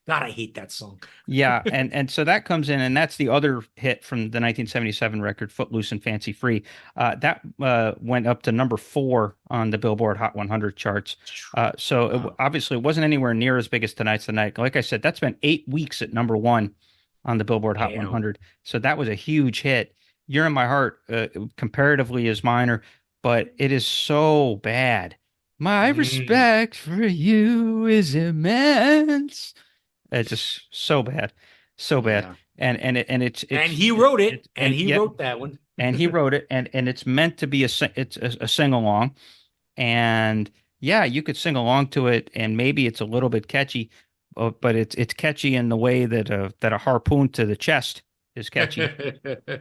God, I hate that song. Yeah, and so that comes in, and that's the other hit from the 1977 record, "Footloose and Fancy Free." That went up to number 4 on the Billboard Hot 100 charts. So Wow. obviously it wasn't anywhere near as big as "Tonight's the Night." Like I said, that spent 8 weeks at number 1 on the Billboard Hot Damn. 100. So that was a huge hit. "You're in My Heart" comparatively is minor, but it is so bad. My Mm, respect for you is immense. It's just so bad, so bad. yeah. And And he wrote it, and and he yep, wrote that one. and he wrote it, and it's meant to be it's a sing along, and yeah, you could sing along to it, and maybe it's a little bit catchy, but it's catchy in the way that a harpoon to the chest is catchy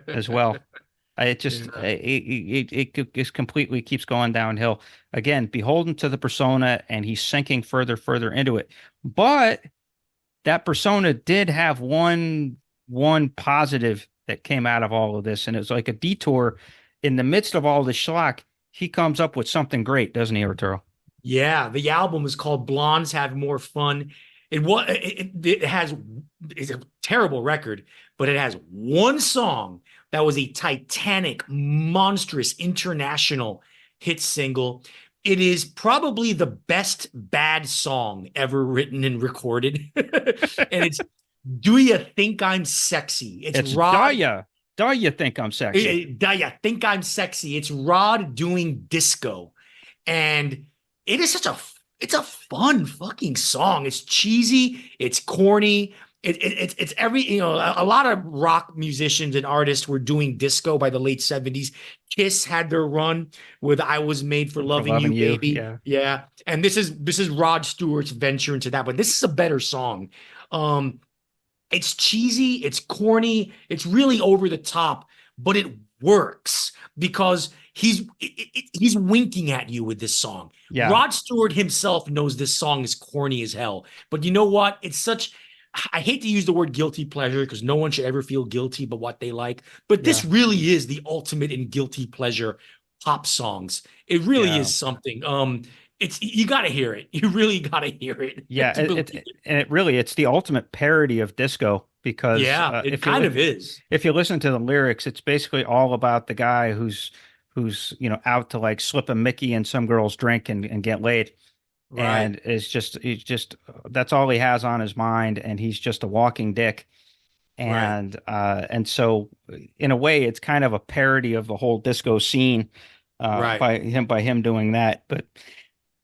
as well. It just Yeah. it just completely keeps going downhill. Again, beholden to the persona, and he's sinking further into it. But that persona did have one positive that came out of all of this, and it was like a detour in the midst of all the schlock. He comes up with something great, doesn't he, Arturo? Yeah, the album is called Blondes Have More Fun. It has it's a terrible record, but it has one song that was a titanic, monstrous international hit single. It is probably the best bad song ever written and recorded. And it's Do You Think I'm Sexy? It's It's Rod. do you think I'm sexy? Do you think I'm sexy? It's Rod doing disco. And it is it's a fun fucking song. It's cheesy, it's corny. It's every, a lot of rock musicians and artists were doing disco by the late 70s. Kiss had their run with I Was Made for For Loving You, loving you, Baby. yeah. Yeah. And this is Rod Stewart's venture into that, but this is a better song. Um, it's cheesy, it's corny, it's really over the top, but it works because he's winking at you with this song. Yeah. Rod Stewart himself knows this song is corny as hell, but you know what? It's such I hate to use the word guilty pleasure because no one should ever feel guilty about what they like, but this Yeah. really is the ultimate in guilty pleasure pop songs. It really Yeah. is something. It's you got to hear it. You really got to hear it Yeah, to believe it. and it really it's the ultimate parody of disco because Yeah, it kind of is. if you listen to the lyrics, it's basically all about the guy who's out to like slip a Mickey in some girl's drink and get laid, Right. and he's just that's all he has on his mind, and he's just a walking dick, Right. and so in a way, it's kind of a parody of the whole disco scene Right. by him doing that, but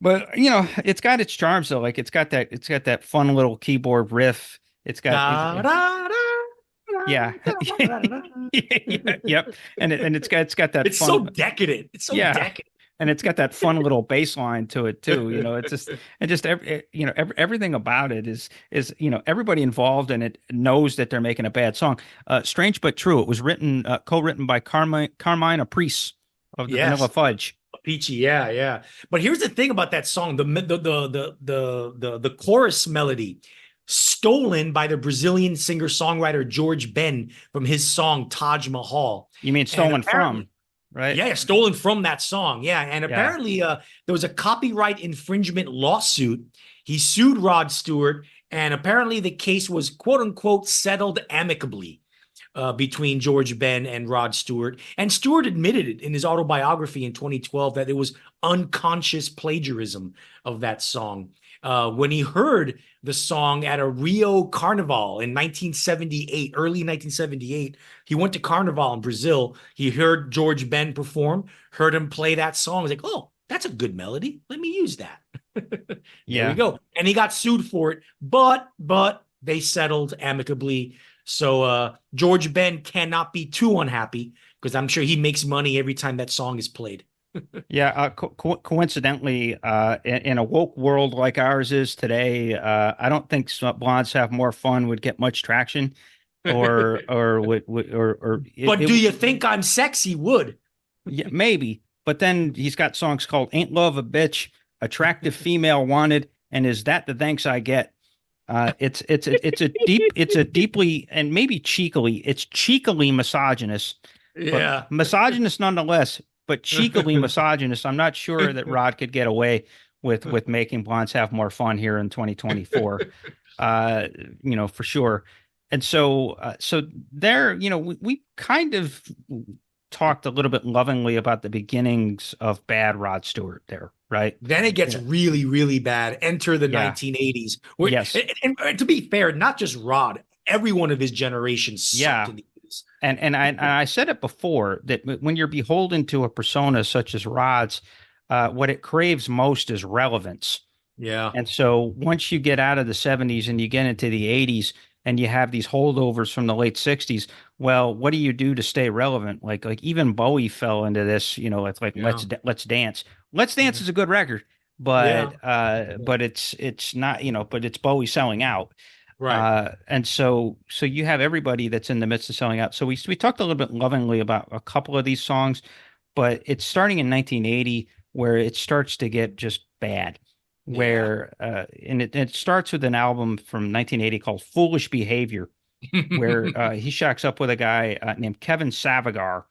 it's got its charms though. Like it's got that fun little keyboard riff. It's got Da, da, da, yeah. da, da, da, da. Yeah, yep. And it's got that It's so fun decadent. It's so yeah. decadent. And it's got that fun little bass line to it too. It's just and just everything about it is everybody involved in it knows that they're making a bad song. Strange but true. It was co-written by Carmine Aprise of the Vanilla Yes. Fudge. Peachy, yeah, yeah. But here's the thing about that song: the chorus melody, stolen by the Brazilian singer-songwriter George Ben from his song Taj Mahal. You mean And stolen apparently, from, right? yeah, stolen from that song. Yeah. And Yeah. apparently there was a copyright infringement lawsuit. He sued Rod Stewart, and apparently the case was quote unquote settled amicably between George Ben and Rod Stewart. And Stewart admitted it in his autobiography in 2012 that it was unconscious plagiarism of that song. When he heard the song at a Rio Carnival in 1978, early 1978, he went to Carnival in Brazil. He heard George Ben perform, heard him play that song. He's like, oh, that's a good melody. Let me use that. There we Yeah. go. And he got sued for it, but they settled amicably. So George Ben cannot be too unhappy because I'm sure he makes money every time that song is played. Yeah, coincidentally, in a woke world like ours is today, I don't think Blondes Have More Fun would get much traction, or But do you think I'm sexy? Would. yeah, maybe. But then he's got songs called "Ain't Love a Bitch," "Attractive Female Wanted," and "Is That the Thanks I Get." It's a deeply and maybe cheekily misogynist, but Yeah. misogynist nonetheless, but cheekily misogynist. I'm not sure that Rod could get away with making Blondes Have More Fun here in 2024. Uh, for sure. And so there, we kind of talked a little bit lovingly about the beginnings of bad Rod Stewart there, right? Then it gets Yeah. really, really bad. Enter the Yeah. 1980s. Yes. And to be fair, not just Rod, every one of his generation sucked Yeah. in the 80s. And I said it before that when you're beholden to a persona such as Rod's, what it craves most is relevance. Yeah. And so once you get out of the 70s and you get into the 80s and you have these holdovers from the late 60s, well, what do you do to stay relevant? Like even Bowie fell into this, it's like Yeah. Let's Dance. Let's Dance is a good record, Yeah. but it's not, but it's Bowie selling out. Right. And so you have everybody that's in the midst of selling out. So we talked a little bit lovingly about a couple of these songs, but it's starting in 1980 where it starts to get just bad. Where and it starts with an album from 1980 called Foolish Behavior, where he shacks up with a guy named Kevin Savigar,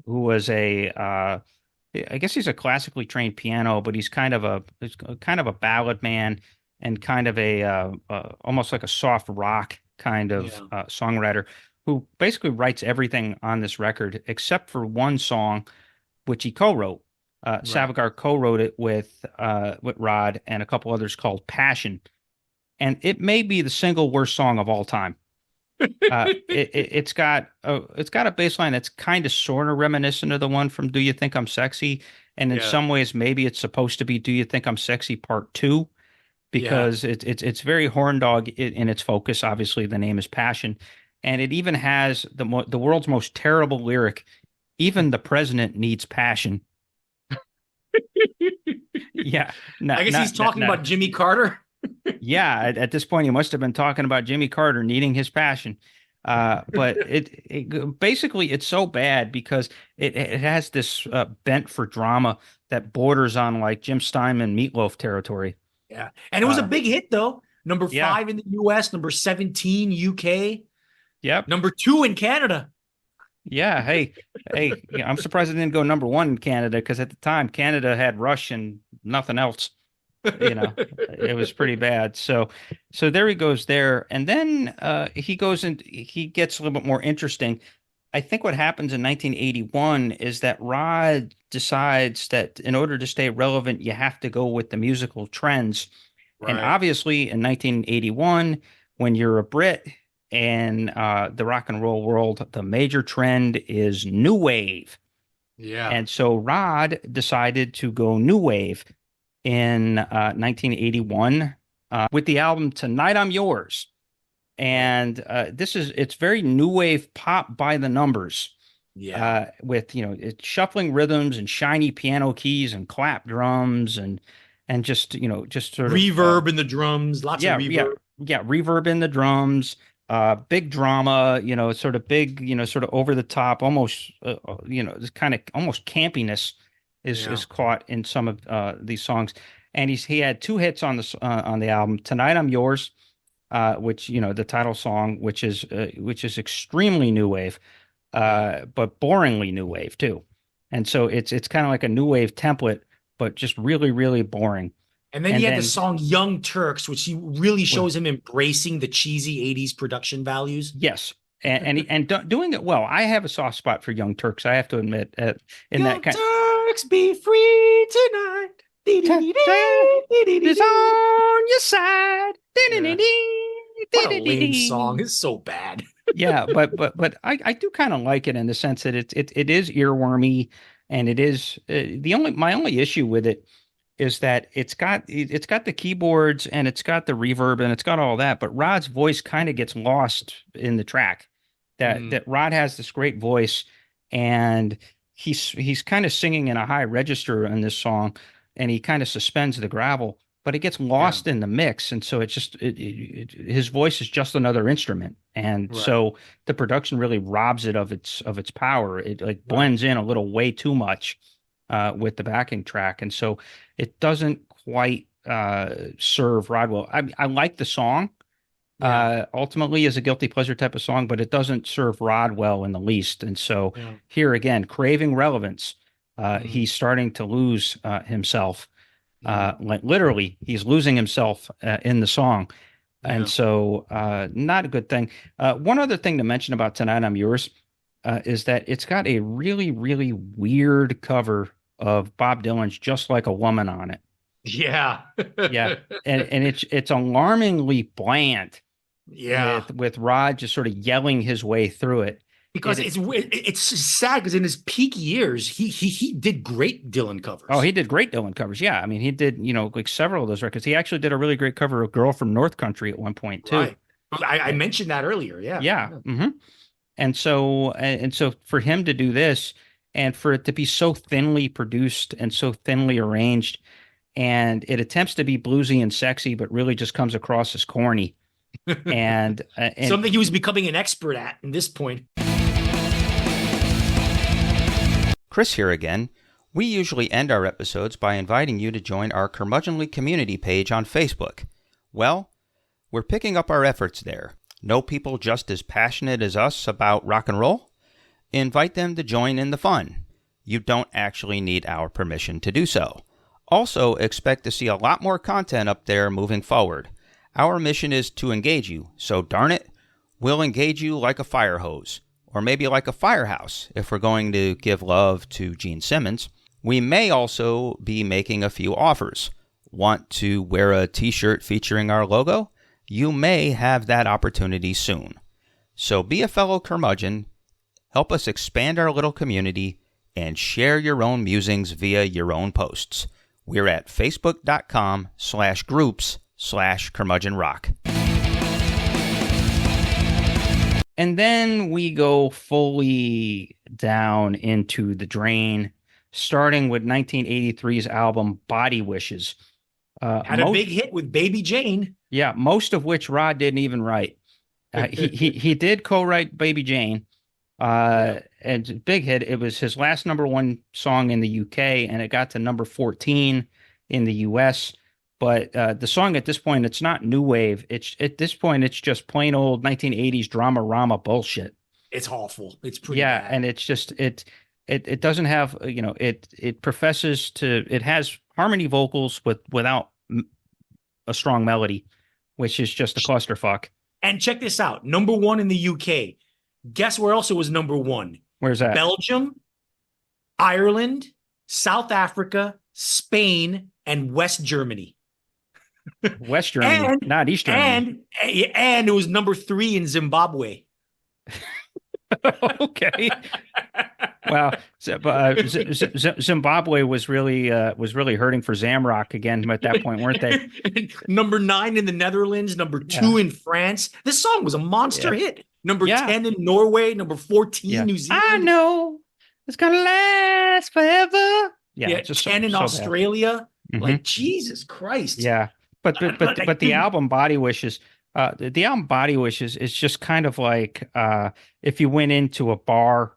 who was I guess he's a classically trained piano, but he's kind of a ballad man and kind of almost like a soft rock kind of songwriter who basically writes everything on this record except for one song, which he co-wrote. Savigar co-wrote it with Rod and a couple others called Passion, and it may be the single worst song of all time. It's got a bass line that's kind of sort of reminiscent of the one from Do You Think I'm Sexy? And in some ways, maybe it's supposed to be Do You Think I'm Sexy Part 2, because it's very horn dog in its focus. Obviously, the name is Passion. And it even has the world's most terrible lyric, even the president needs passion. Yeah. I guess he's talking about Jimmy Carter. Yeah, at this point, he must have been talking about Jimmy Carter needing his passion. But it basically, it's so bad because it has this bent for drama that borders on like Jim Steinman Meatloaf territory. Yeah. And it was a big hit, though. Number 5 in the US, number 17 UK. Yep. Number 2 in Canada. Yeah. Hey, I'm surprised it didn't go number 1 in Canada, because at the time, Canada had Rush and nothing else. It was pretty bad. So there he goes there. And then he goes and he gets a little bit more interesting. I think what happens in 1981 is that Rod decides that in order to stay relevant, you have to go with the musical trends. Right. And obviously in 1981, when you're a Brit in the rock and roll world, the major trend is new wave. Yeah. And so Rod decided to go new wave in 1981 with the album Tonight I'm Yours. And it's very new wave pop by the numbers. Yeah. With, it's shuffling rhythms and shiny piano keys and clap drums and just sort of reverb in the drums, lots of reverb. Yeah, reverb in the drums, big drama, sort of big, sort of over the top, almost, this kind of almost campiness is caught in some of these songs. And he had 2 hits on the album, Tonight I'm Yours, which, the title song, which is extremely new wave, but boringly new wave too. And so it's kind of like a new wave template, but just really, really boring. And then he had the song Young Turks, which he really shows him embracing the cheesy 80s production values. Yes. And doing it well. I have a soft spot for Young Turks, I have to admit. Young Turks, be free tonight. It's on your side. What a lame song. It's so bad. Yeah, but I do kind of like it in the sense that it is earwormy, and it is my only issue with it is that it's got the keyboards and it's got the reverb and it's got all that, but Rod's voice kind of gets lost in the track. That Rod has this great voice, and he's kind of singing in a high register in this song, and he kind of suspends the gravel, but it gets lost in the mix, and so it's just his voice is just another instrument, and so the production really robs it of its power. It like blends in a little way too much with the backing track, and so it doesn't quite serve Rod well. I like the song. Ultimately is a guilty pleasure type of song, but it doesn't serve Rod well in the least. And so here again, craving relevance, he's starting to lose himself. Like literally, he's losing himself in the song. And so not a good thing. One other thing to mention about Tonight I'm Yours is that it's got a really, really weird cover of Bob Dylan's Just Like a Woman on it. Yeah. Yeah. And it's alarmingly bland. Yeah. With Rod just sort of yelling his way through it. Because it's sad because in his peak years, he did great Dylan covers. Oh, he did great Dylan covers. Yeah. I mean, he did, like several of those records. He actually did a really great cover of Girl from North Country at one point too. Right. I mentioned that earlier. Yeah. Yeah. Mm-hmm. And so for him to do this and for it to be so thinly produced and so thinly arranged, and it attempts to be bluesy and sexy, but really just comes across as corny. And something he was becoming an expert at this point. Chris here again. We usually end our episodes by inviting you to join our Curmudgeonly community page on Facebook. Well, we're picking up our efforts there. Know people just as passionate as us about rock and roll? Invite them to join in the fun. You don't actually need our permission to do so. Also, expect to see a lot more content up there moving forward. Our mission is to engage you, so darn it, we'll engage you like a fire hose, or maybe like a firehouse if we're going to give love to Gene Simmons. We may also be making a few offers. Want to wear a t-shirt featuring our logo? You may have that opportunity soon. So be a fellow curmudgeon, help us expand our little community, and share your own musings via your own posts. We're at facebook.com/groups/curmudgeonrock. And then we go fully down into the drain, starting with 1983's album Body Wishes. Had a big hit with Baby Jane. Yeah, most of which Rod didn't even write. He did co-write Baby Jane, and big hit. It was his last number one song in the UK, and it got to number 14 in the US. But the song at this point, it's not new wave. At this point, it's just plain old 1980s drama-rama bullshit. It's awful. It's pretty bad. And it's just it doesn't have, it professes to, it has harmony vocals without a strong melody, which is just a clusterfuck. And check this out. Number one in the UK. Guess where else it was number one? Where's that? Belgium, Ireland, South Africa, Spain, and West Germany. West Germany, not East Germany. And it was number 3 in Zimbabwe. Okay. Well, Zimbabwe was really hurting for Zamrock again at that point, weren't they? Number 9 in the Netherlands, number 2 in France. This song was a monster hit. Number 10 in Norway, number 14 New Zealand. I know it's gonna last forever. Yeah, just 10 in Australia. Mm-hmm. Like Jesus Christ. Yeah, but the album Body Wishes. The album Body Wishes is just kind of like if you went into a bar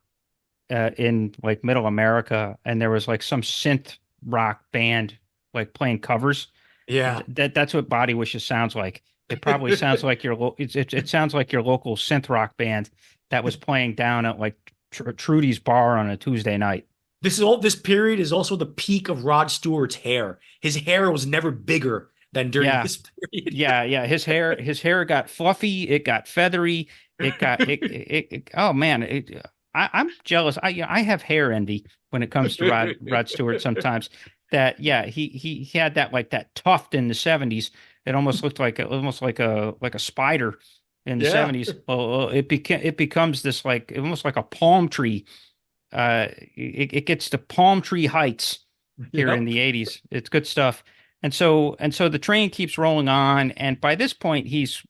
in like middle America and there was like some synth rock band like playing covers. Yeah, that's what Body Wishes sounds like. It probably sounds like it sounds like your local synth rock band that was playing down at like Trudy's bar on a Tuesday night. This period is also the peak of Rod Stewart's hair. His hair was never bigger than during this period. Yeah. His hair got fluffy. It got feathery. It got oh man, I'm jealous. I have hair envy when it comes to Rod Stewart sometimes. That he had that tuft in the 70s. It almost looked like a spider in the 70s. Well, it becomes this like almost like a palm tree. It gets to palm tree heights here in the 80s. It's good stuff. And so the train keeps rolling on, and by this point he's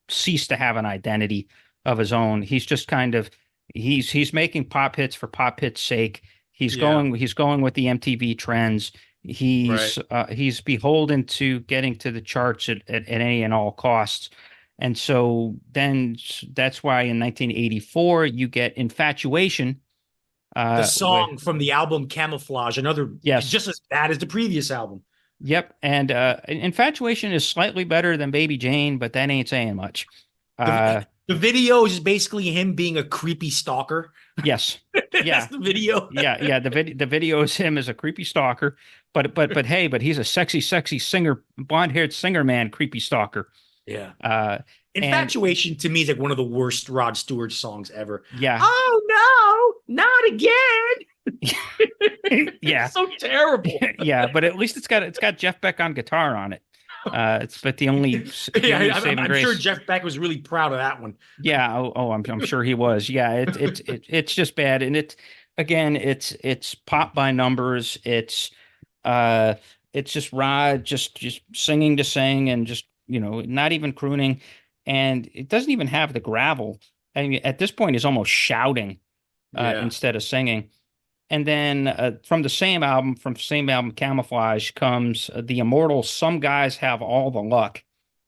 ceased to have an identity of his own. He's just kind of he's making pop hits for pop hits' sake. He's going with the MTV trends. He's beholden to getting to the charts at any and all costs. And so then that's why in 1984 you get Infatuation. The song from the album Camouflage, another just as bad as the previous album. Yep. And Infatuation is slightly better than Baby Jane, but that ain't saying much. The video is basically him being a creepy stalker. Yes. Yeah. That's the video. Yeah. The video is him as a creepy stalker, but he's a sexy singer, blonde-haired singer man, creepy stalker. Yeah. Infatuation to me is like one of the worst Rod Stewart songs ever. Yeah. Oh no, not again. Yeah. It's so terrible. Yeah, but at least it's got Jeff Beck on guitar on it. It's but the only I'm sure Jeff Beck was really proud of that one. Yeah. I'm sure he was. Yeah. It's just bad, and it's pop by numbers. It's just Rod just singing to sing and just not even crooning, and it doesn't even have the gravel. I mean, at this point, he's almost shouting instead of singing. And then from the same album, Camouflage, comes the immortal Some Guys Have All the Luck.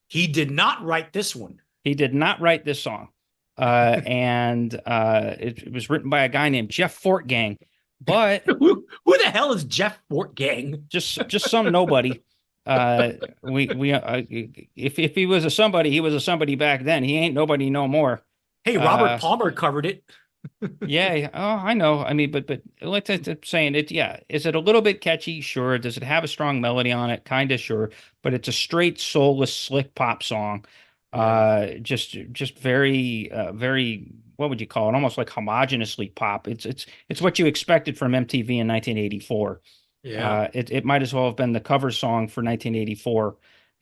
He did not write this one. He did not write this song. And it was written by a guy named Jeff Fortgang. But who the hell is Jeff Fortgang? Just some nobody. If he was a somebody, he was a somebody back then. He ain't nobody no more. Hey, Robert Palmer covered it. Yeah. Oh, I know. I mean, but like I'm saying it. Yeah. Is it a little bit catchy? Sure. Does it have a strong melody on it? Kind of. Sure. But it's a straight soulless, slick pop song. Just very, very. What would you call it? Almost like homogeneously pop. It's what you expected from MTV in 1984. Yeah. It might as well have been the cover song for 1984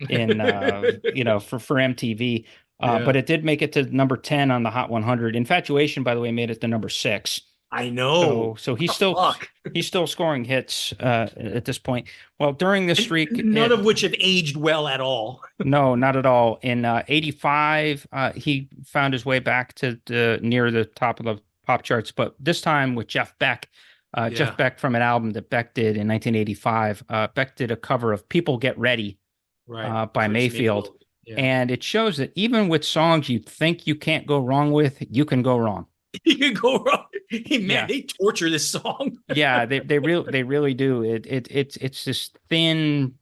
in for MTV. But Yeah. it did make it to number 10 on the Hot 100. Infatuation, by the way, made it to number 6. I know. So What the fuck? he's still scoring hits at this point. Well, during this And streak, none of which have aged well at all. no, not at all. In 85, he found his way back to near the top of the pop charts, but this time with Jeff Beck. Jeff Yeah. Beck from an album that Beck did in 1985. Beck did a cover of People Get Ready Right. by Chris Mayfield. Yeah. And it shows that even with songs you think you can't go wrong with, you can go wrong. You can go wrong. Hey, man, Yeah. they torture this song. Yeah, they really do. It's this thin,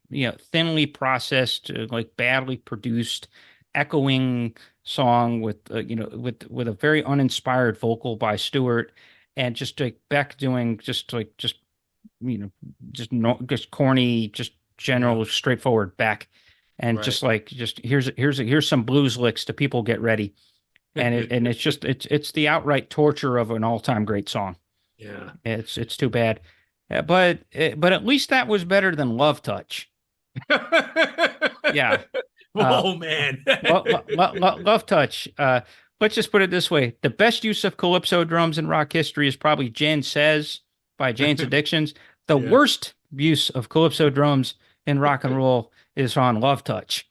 thinly processed, like badly produced, echoing song with with a very uninspired vocal by Stewart, and just like Beck doing you know just no, just corny, just general, straightforward Beck, and Right. just here's some blues licks to People Get Ready, and it's the outright torture of an all-time great song. Yeah. It's too bad. But at least that was better than Love Touch. Yeah. Oh man. Love Touch. Let's just put it this way. The best use of calypso drums in rock history is probably Jane Says by Jane's Addictions. The Yeah. worst use of calypso drums in rock and roll is on Love Touch.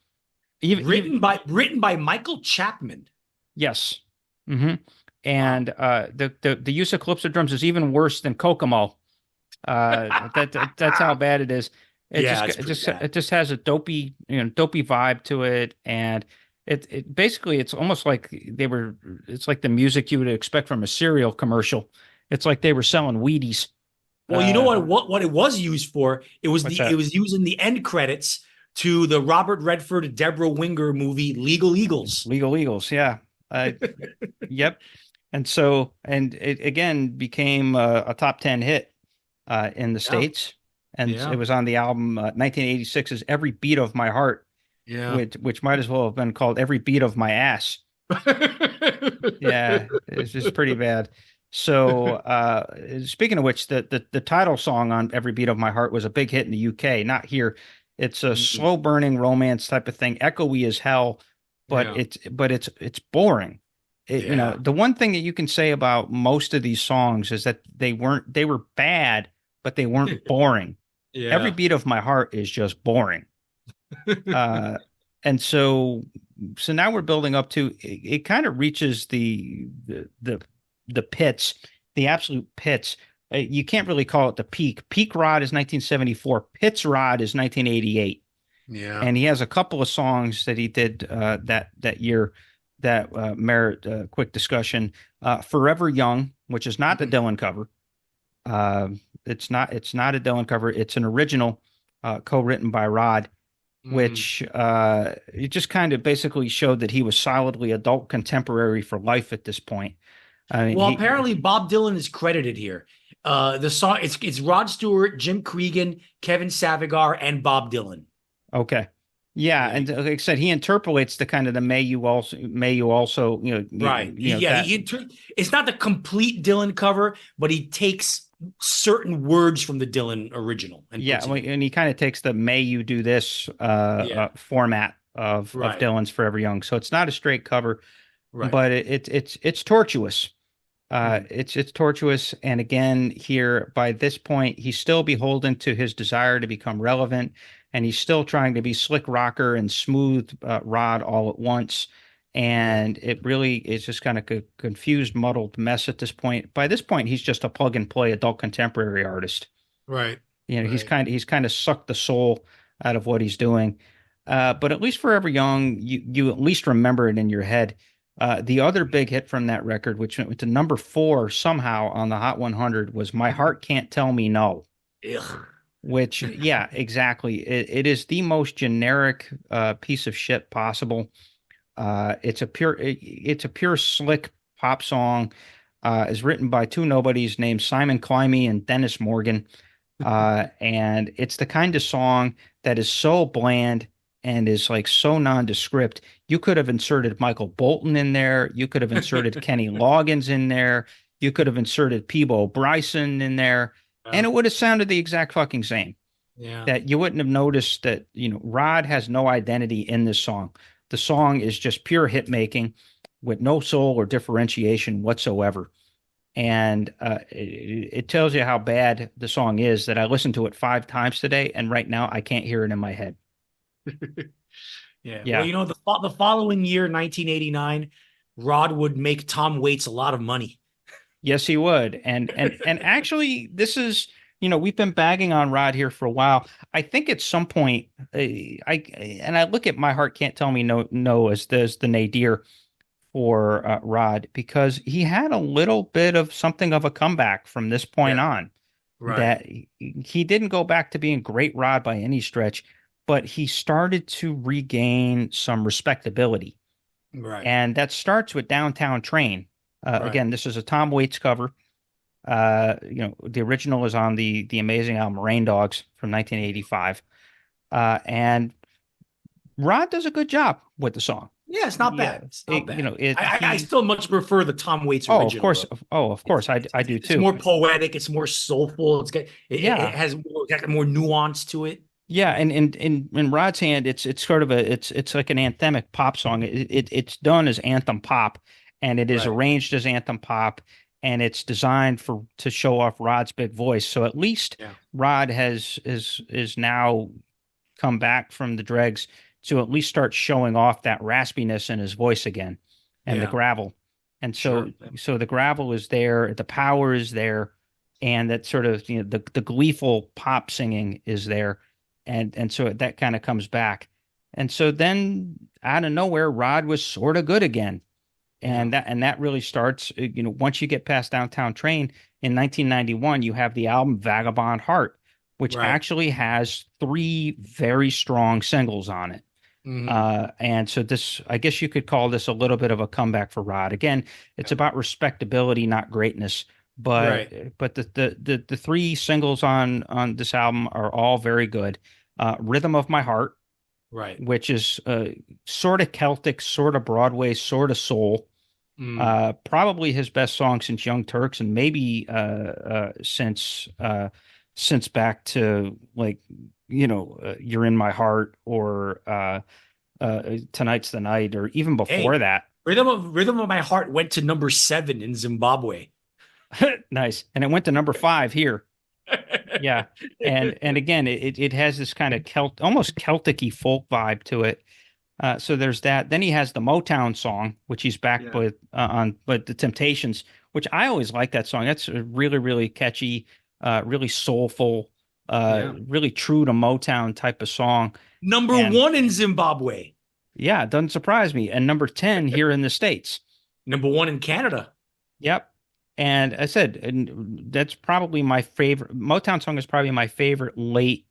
Written by Michael Chapman. Yes. Hmm. And the use of calypso drums is even worse than Kokomo. That's how bad it is. It just has a dopey vibe to it, and it basically it's almost like it's like the music you would expect from a cereal commercial. It's like they were selling Wheaties. Well, you know what it was used for? It was What's that? it was used in the end credits to the Robert Redford Deborah Winger movie Legal Eagles. Legal Eagles, yeah. Yep. And so, and it again became a top 10 hit in the States. And Yeah. it was on the album 1986's Every Beat of My Heart, Yeah. which might as well have been called Every Beat of My Ass. Yeah, it's just pretty bad. So, speaking of which, the title song on Every Beat of My Heart was a big hit in the UK, not here. It's a slow burning romance type of thing, echoey as hell, but it's boring. The one thing that you can say about most of these songs is that they were bad, but they weren't boring. Yeah. Every Beat of My Heart is just boring. And so now we're building up to it kind of reaches the pits, the absolute pits. You can't really call it the peak. Peak Rod is 1974. Pits Rod is 1988. Yeah. And he has a couple of songs that he did that year that merit quick discussion. Forever Young, which is not the Dylan cover. It's not a Dylan cover. It's an original co-written by Rod, which it just kind of basically showed that he was solidly adult contemporary for life at this point. I mean, apparently Bob Dylan is credited here. The song it's Rod Stewart, Jim Cregan, Kevin Savigar, and Bob Dylan. Okay. Yeah, and like I said, he interpolates the kind of the may you also right. It's not the complete Dylan cover, but he takes certain words from the Dylan original. And and he kind of takes the may you do this format of Dylan's Forever Young. So it's not a straight cover, but it's tortuous. It's tortuous, and again, here by this point, he's still beholden to his desire to become relevant, and he's still trying to be slick rocker and smooth Rod all at once. And it really is just kind of a confused, muddled mess at this point. By this point, he's just a plug and play adult contemporary artist. Right. He's kind of sucked the soul out of what he's doing. But at least Forever Young, you at least remember it in your head. The other big hit from that record, which went to number 4 somehow on the Hot 100, was My Heart Can't Tell Me No. Ugh. Which, yeah, exactly. It is the most generic piece of shit possible. It's a pure slick pop song. Is written by two nobodies named Simon Climie and Dennis Morgan. And it's the kind of song that is so bland and is like so nondescript. You could have inserted Michael Bolton in there. You could have inserted Kenny Loggins in there. You could have inserted Peebo Bryson in there. Yeah. and it would have sounded the exact fucking same. Yeah. That you wouldn't have noticed that, Rod has no identity in this song. The song is just pure hit making with no soul or differentiation whatsoever. And it tells you how bad the song is that I listened to it 5 times today, and right now I can't hear it in my head. Yeah. Well, Yeah. the following year, 1989, Rod would make Tom Waits a lot of money. Yes, he would. And actually, this is, we've been bagging on Rod here for a while. I think at some point, I look at My Heart Can't Tell Me No as the nadir for Rod, because he had a little bit of something of a comeback from this point Yeah. on. Right. That he didn't go back to being great Rod by any stretch, but he started to regain some respectability. Right. And that starts with Downtown Train. Right. Again, this is a Tom Waits cover. The original is on the amazing album Rain Dogs from 1985. And Rod does a good job with the song. Yeah, it's not Yeah, bad. It's not bad. I he. still much prefer the Tom Waits Oh, of original course. though. Oh, of course. I do It's too. more poetic. It's more soulful. It Yeah. has got more nuance to it. Yeah, and in Rod's hand, it's sort of it's like an anthemic pop song. It's done as anthem pop, and it is Right. arranged as anthem pop, and it's designed to show off Rod's big voice. So at least Yeah. Rod is now come back from the dregs to at least start showing off that raspiness in his voice again, and the Yeah. gravel. And Sure. so the gravel is there, the power is there, and that sort of the gleeful pop singing is there, and so that kind of comes back. And so then out of nowhere, Rod was sort of good again. Yeah. And that really starts, once you get past Downtown Train in 1991, you have the album Vagabond Heart, which Right. actually has 3 very strong singles on it. Mhm. And so this, I guess you could call this a little bit of a comeback for Rod. Again, it's about respectability, not greatness. Right. But the 3 singles on this album are all very good. Rhythm of My Heart, Right. which is sort of Celtic, sort of Broadway, sort of soul. Mm. Probably his best song since Young Turks, and maybe since back to like You're in My Heart, or Tonight's the Night, or even before Hey, that. Rhythm of My Heart went to number 7 in Zimbabwe. Nice, and it went to number 5 here. Yeah, and again, it has this kind of almost Celtic-y folk vibe to it. So there's that. Then he has the Motown song, which he's backed Yeah. with but the Temptations, which I always like that song. That's a really, really catchy, really soulful, Yeah. really true to Motown type of song. Number And 1 in Zimbabwe. yeah, it doesn't surprise me. And number 10 here in the States. Number 1 in Canada. Yep. And I said, and that's probably my favorite. Motown song is probably my favorite late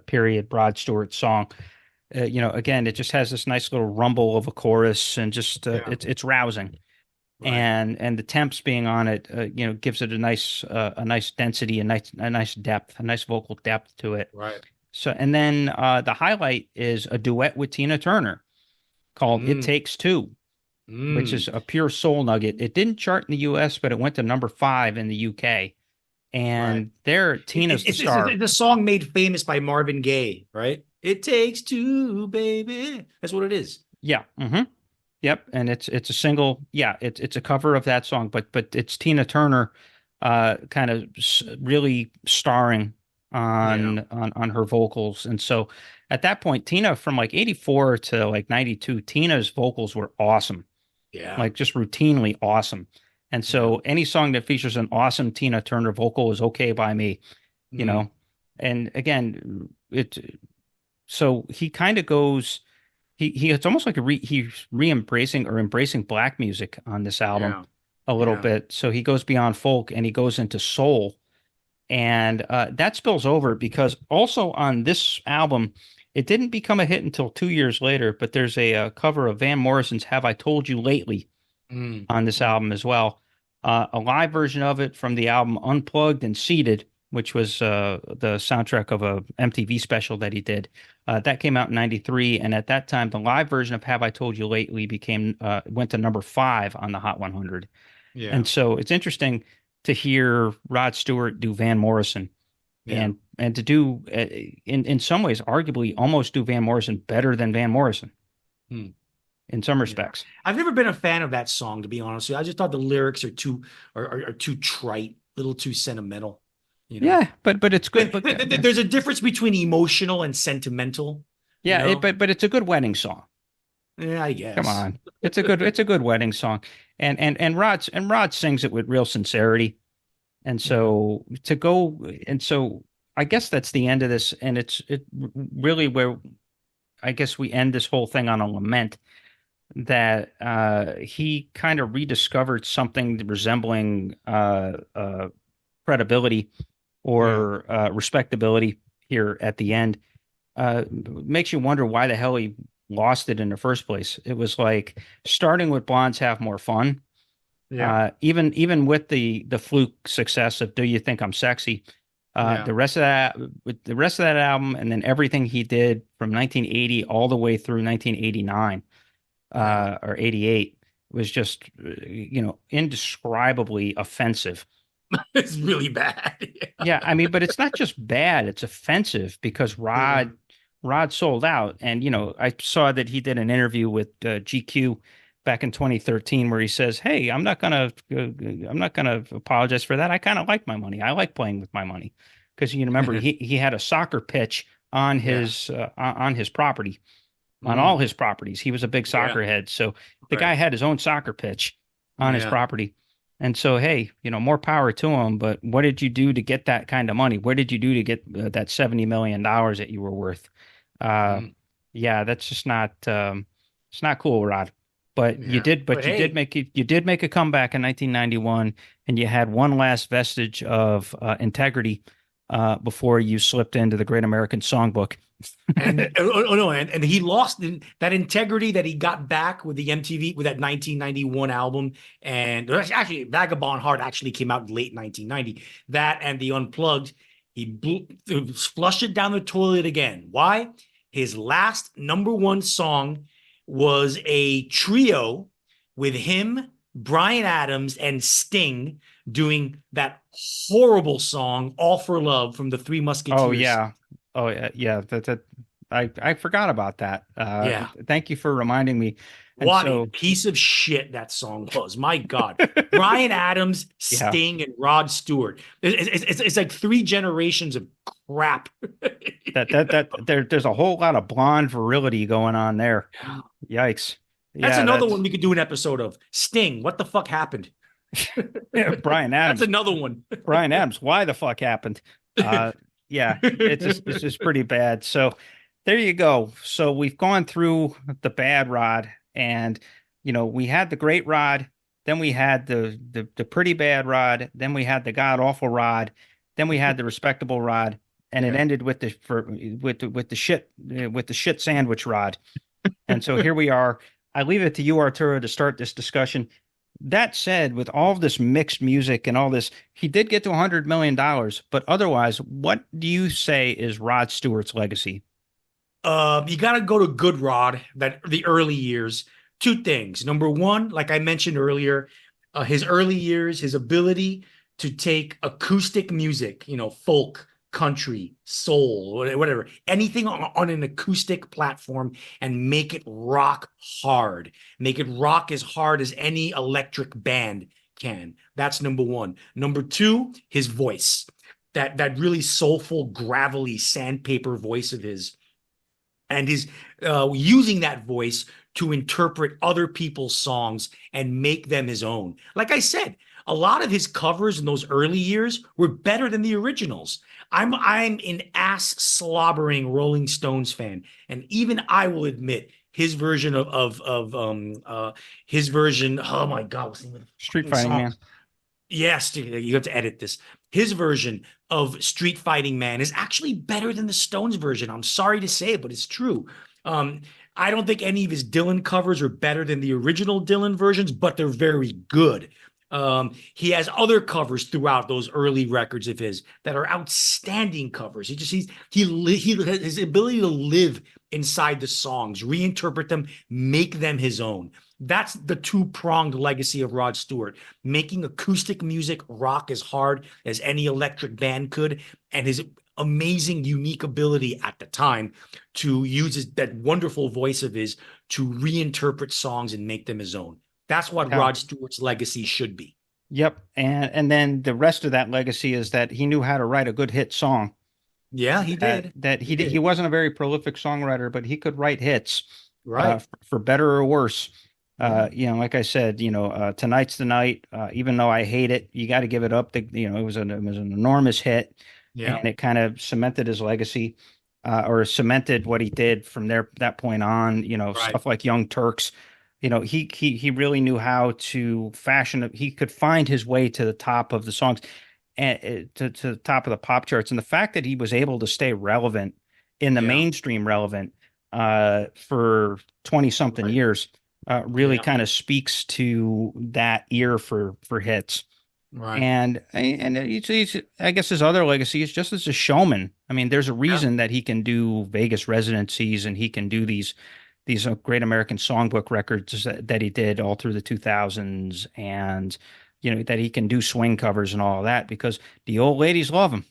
period Rod Stewart song. Again, it just has this nice little rumble of a chorus, and just Yeah. it's rousing. Right. And the temps being on it, gives it a nice density, a nice depth, a nice vocal depth to it. Right. So, and then the highlight is a duet with Tina Turner called "It Mm. Takes Two," which Mm. is a pure soul nugget. It didn't chart in the U.S., but it went to number 5 in the U.K. Right. And there, Tina's the It's star. the song made famous by Marvin Gaye, right? It takes two, baby. That's what it is. Yeah. Mm-hmm. Yep. And it's a single. Yeah. It's a cover of that song, but it's Tina Turner, kind of really starring on her vocals. And so at that point, Tina, from like 84 to like 92, Tina's vocals were awesome, Yeah. like just routinely awesome. And so any song that features an awesome Tina Turner vocal is okay by me, you know. And again, so he kind of goes. It's almost like he's re-embracing or embracing black music on this album Yeah. a little Yeah. bit. So he goes beyond folk and he goes into soul, and that spills over because also on this album, it didn't become a hit until 2 years later. But there's a cover of Van Morrison's "Have I Told You Lately" Mm. on this album as well. A live version of it from the album Unplugged and Seated, which was the soundtrack of a MTV special that he did. That came out in 93. And at that time, the live version of Have I Told You Lately went to number 5 on the Hot 100. Yeah. And so it's interesting. to hear Rod Stewart do Van Morrison Yeah. and to do in some ways arguably almost do Van Morrison better than Van Morrison Hmm. in some Yeah. respects. I've never been a fan of that song, to be honest with you. I just thought the lyrics are too trite, a little too sentimental, you know. Yeah, but it's good. But There's a difference between emotional and sentimental, you yeah, know. but it's a good wedding song. Yeah, I Come guess. on, it's a good wedding song, and Rod sings it with real sincerity, and Yeah. so to go and so I guess that's the end of this, and it really where I guess we end this whole thing on a lament that he kind of rediscovered something resembling credibility Yeah. or respectability here at the end. Makes you wonder why the hell he lost it in the first place. It was like starting with Blondes Have More Fun. Yeah. Even with the fluke success of Do You Think I'm Sexy, Yeah. the rest of that with the rest of that album and then everything he did from 1980 all the way through 1989 Yeah. or 88 was just indescribably offensive. It's really bad. Yeah, I mean, but it's not just bad, it's offensive because Yeah. Rod sold out. And I saw that he did an interview with GQ back in 2013 where he says, "Hey, I'm not gonna apologize for that. I kind of like my money. I like playing with my money." Because you remember he had a soccer pitch Yeah. on his property, on all Mm. his properties. He was a big Yeah. soccer head. So the guy Right. had his own soccer pitch on his Yeah. property. And so, hey, more power to him. But what did you do to get that kind of money? What did you do to get that $70 million that you were worth? Uh, Mm. yeah, that's just not, it's not cool, Rod. Yeah. But But hey, you did make a comeback in 1991 and you had one last vestige of integrity before you slipped into the Great American Songbook. and no, and he lost that integrity that he got back with the MTV with that 1991 album, and actually Vagabond Heart actually came out in late 1990. That and the Unplugged, flushed it down the toilet again. Why? His last number one song was a trio with him, Brian Adams, and Sting doing that horrible song "All for Love" from the Three Oh Musketeers. yeah. Oh yeah, yeah. I forgot about that. Yeah. Thank you for reminding me. And What a so, piece of shit that song was. My God. Brian Adams, yeah, Sting, and Rod Stewart. It's like three generations of crap. there's a whole lot of blonde virility going on there. Yikes. That's Yeah, another one we could do an episode of. Sting, what the fuck happened? Brian That's Adams. another one. Brian Adams, why the fuck happened? Yeah, it's just pretty bad. So there you go. So we've gone through the bad Rod, and we had the great Rod, then we had the pretty bad Rod, then we had the god awful Rod, then we had the respectable Rod, and it Yeah. ended with the shit sandwich Rod. And so here we are. I leave it to you, Arturo, to start this discussion. That said, with all of this mixed music and all this, he did get to $100 million, but otherwise, what do you say is Rod Stewart's legacy? You got to go to Good Rod, that the early years. Two things. Number one, like I mentioned earlier, his early years, his ability to take acoustic music, folk, country, soul, whatever, anything on an acoustic platform and make it rock hard, make it rock as hard as any electric band can. That's number one. Number two, his voice, that really soulful, gravelly sandpaper voice of his, and is using that voice to interpret other people's songs and make them his own. Like I said, a lot of his covers in those early years were better than the originals. I'm an ass slobbering Rolling Stones fan, and even I will admit his version his version. Oh my God, what's the name of the Street fucking Fighting song? Man. Yes, you have to edit this. His version of Street Fighting Man is actually better than the Stones version. I'm sorry to say it, but it's true. Um, I don't think any of his Dylan covers are better than the original Dylan versions, but they're very good. He has other covers throughout those early records of his that are outstanding covers. He his ability to live inside the songs, reinterpret them, make them his own. That's the two-pronged legacy of Rod Stewart, making acoustic music rock as hard as any electric band could, and his amazing, unique ability at the time to use that wonderful voice of his to reinterpret songs and make them his own. That's what Rod Stewart's legacy should be. Yep. And then the rest of that legacy is that he knew how to write a good hit song. Yeah, he did. He wasn't a very prolific songwriter, but he could write hits, right? For better or worse. Like I said, Tonight's the Night. Even though I hate it, you got to give it up. It was an enormous hit, and it kind of cemented his legacy, or cemented what he did from that point on. Stuff like Young Turks. He really knew how to fashion it. He could find his way to the top of the songs, and to the top of the pop charts. And the fact that he was able to stay relevant in the mainstream relevant for 20 something years really kind of speaks to that ear for hits. Right. And he's, I guess his other legacy is just as a showman. I mean, there's a reason that he can do Vegas residencies and he can do these Great American Songbook records that he did all through the 2000s, and that he can do swing covers and all of that because the old ladies love him.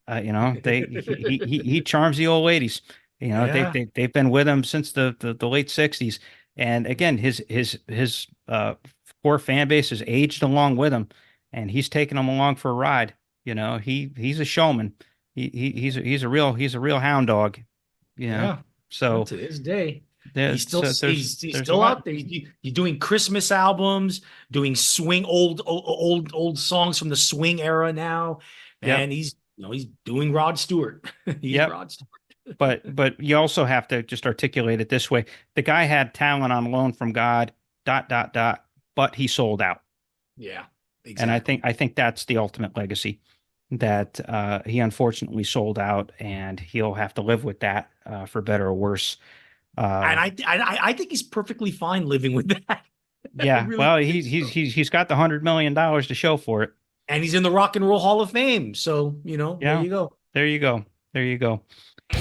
He charms the old ladies. They've been with him since the late 60s, and again his core fan base has aged along with him, and he's taking them along for a ride. He's a showman. He's a real hound dog. So to this day. He's still out there. He's doing Christmas albums, doing swing old songs from the swing era now, and he's doing Rod Stewart. Rod Stewart. but you also have to just articulate it this way: the guy had talent on loan from God. ... But he sold out. Yeah, exactly. And I think that's the ultimate legacy. That he unfortunately sold out, and he'll have to live with that for better or worse. And I think he's perfectly fine living with that. Yeah, really, well, he's got the $100 million to show for it, and he's in the Rock and Roll Hall of Fame. So there you go. There you go.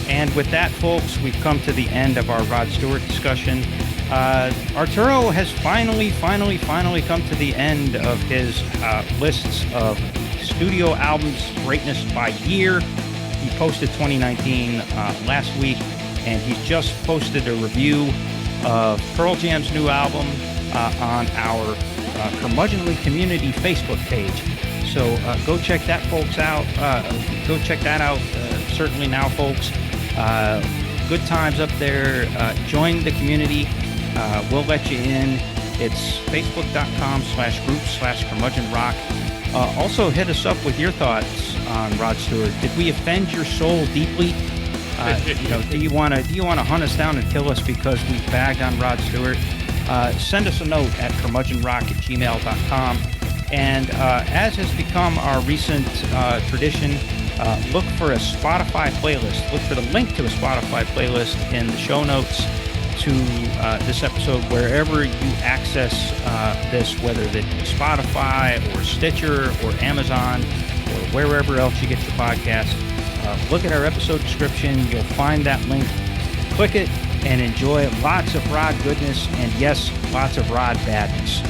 And with that, folks, we've come to the end of our Rod Stewart discussion. Arturo has finally come to the end of his lists of studio albums greatness by year. He posted 2019 last week. And he's just posted a review of Pearl Jam's new album on our Curmudgeonly Community Facebook page. So go check that, folks, out. Certainly now, folks. Good times up there. Join the community. We'll let you in. It's facebook.com/group/curmudgeonrock. Also, hit us up with your thoughts on Rod Stewart. Did we offend your soul deeply? Do you want to hunt us down and kill us because we bagged on Rod Stewart? Send us a note at curmudgeonrock@gmail.com. And as has become our recent tradition, look for a Spotify playlist. Look for the link to a Spotify playlist in the show notes to this episode, wherever you access this, whether it be Spotify or Stitcher or Amazon or wherever else you get your podcast. Look at our episode description. You'll find that link. Click it and enjoy lots of Rod goodness and, yes, lots of Rod badness.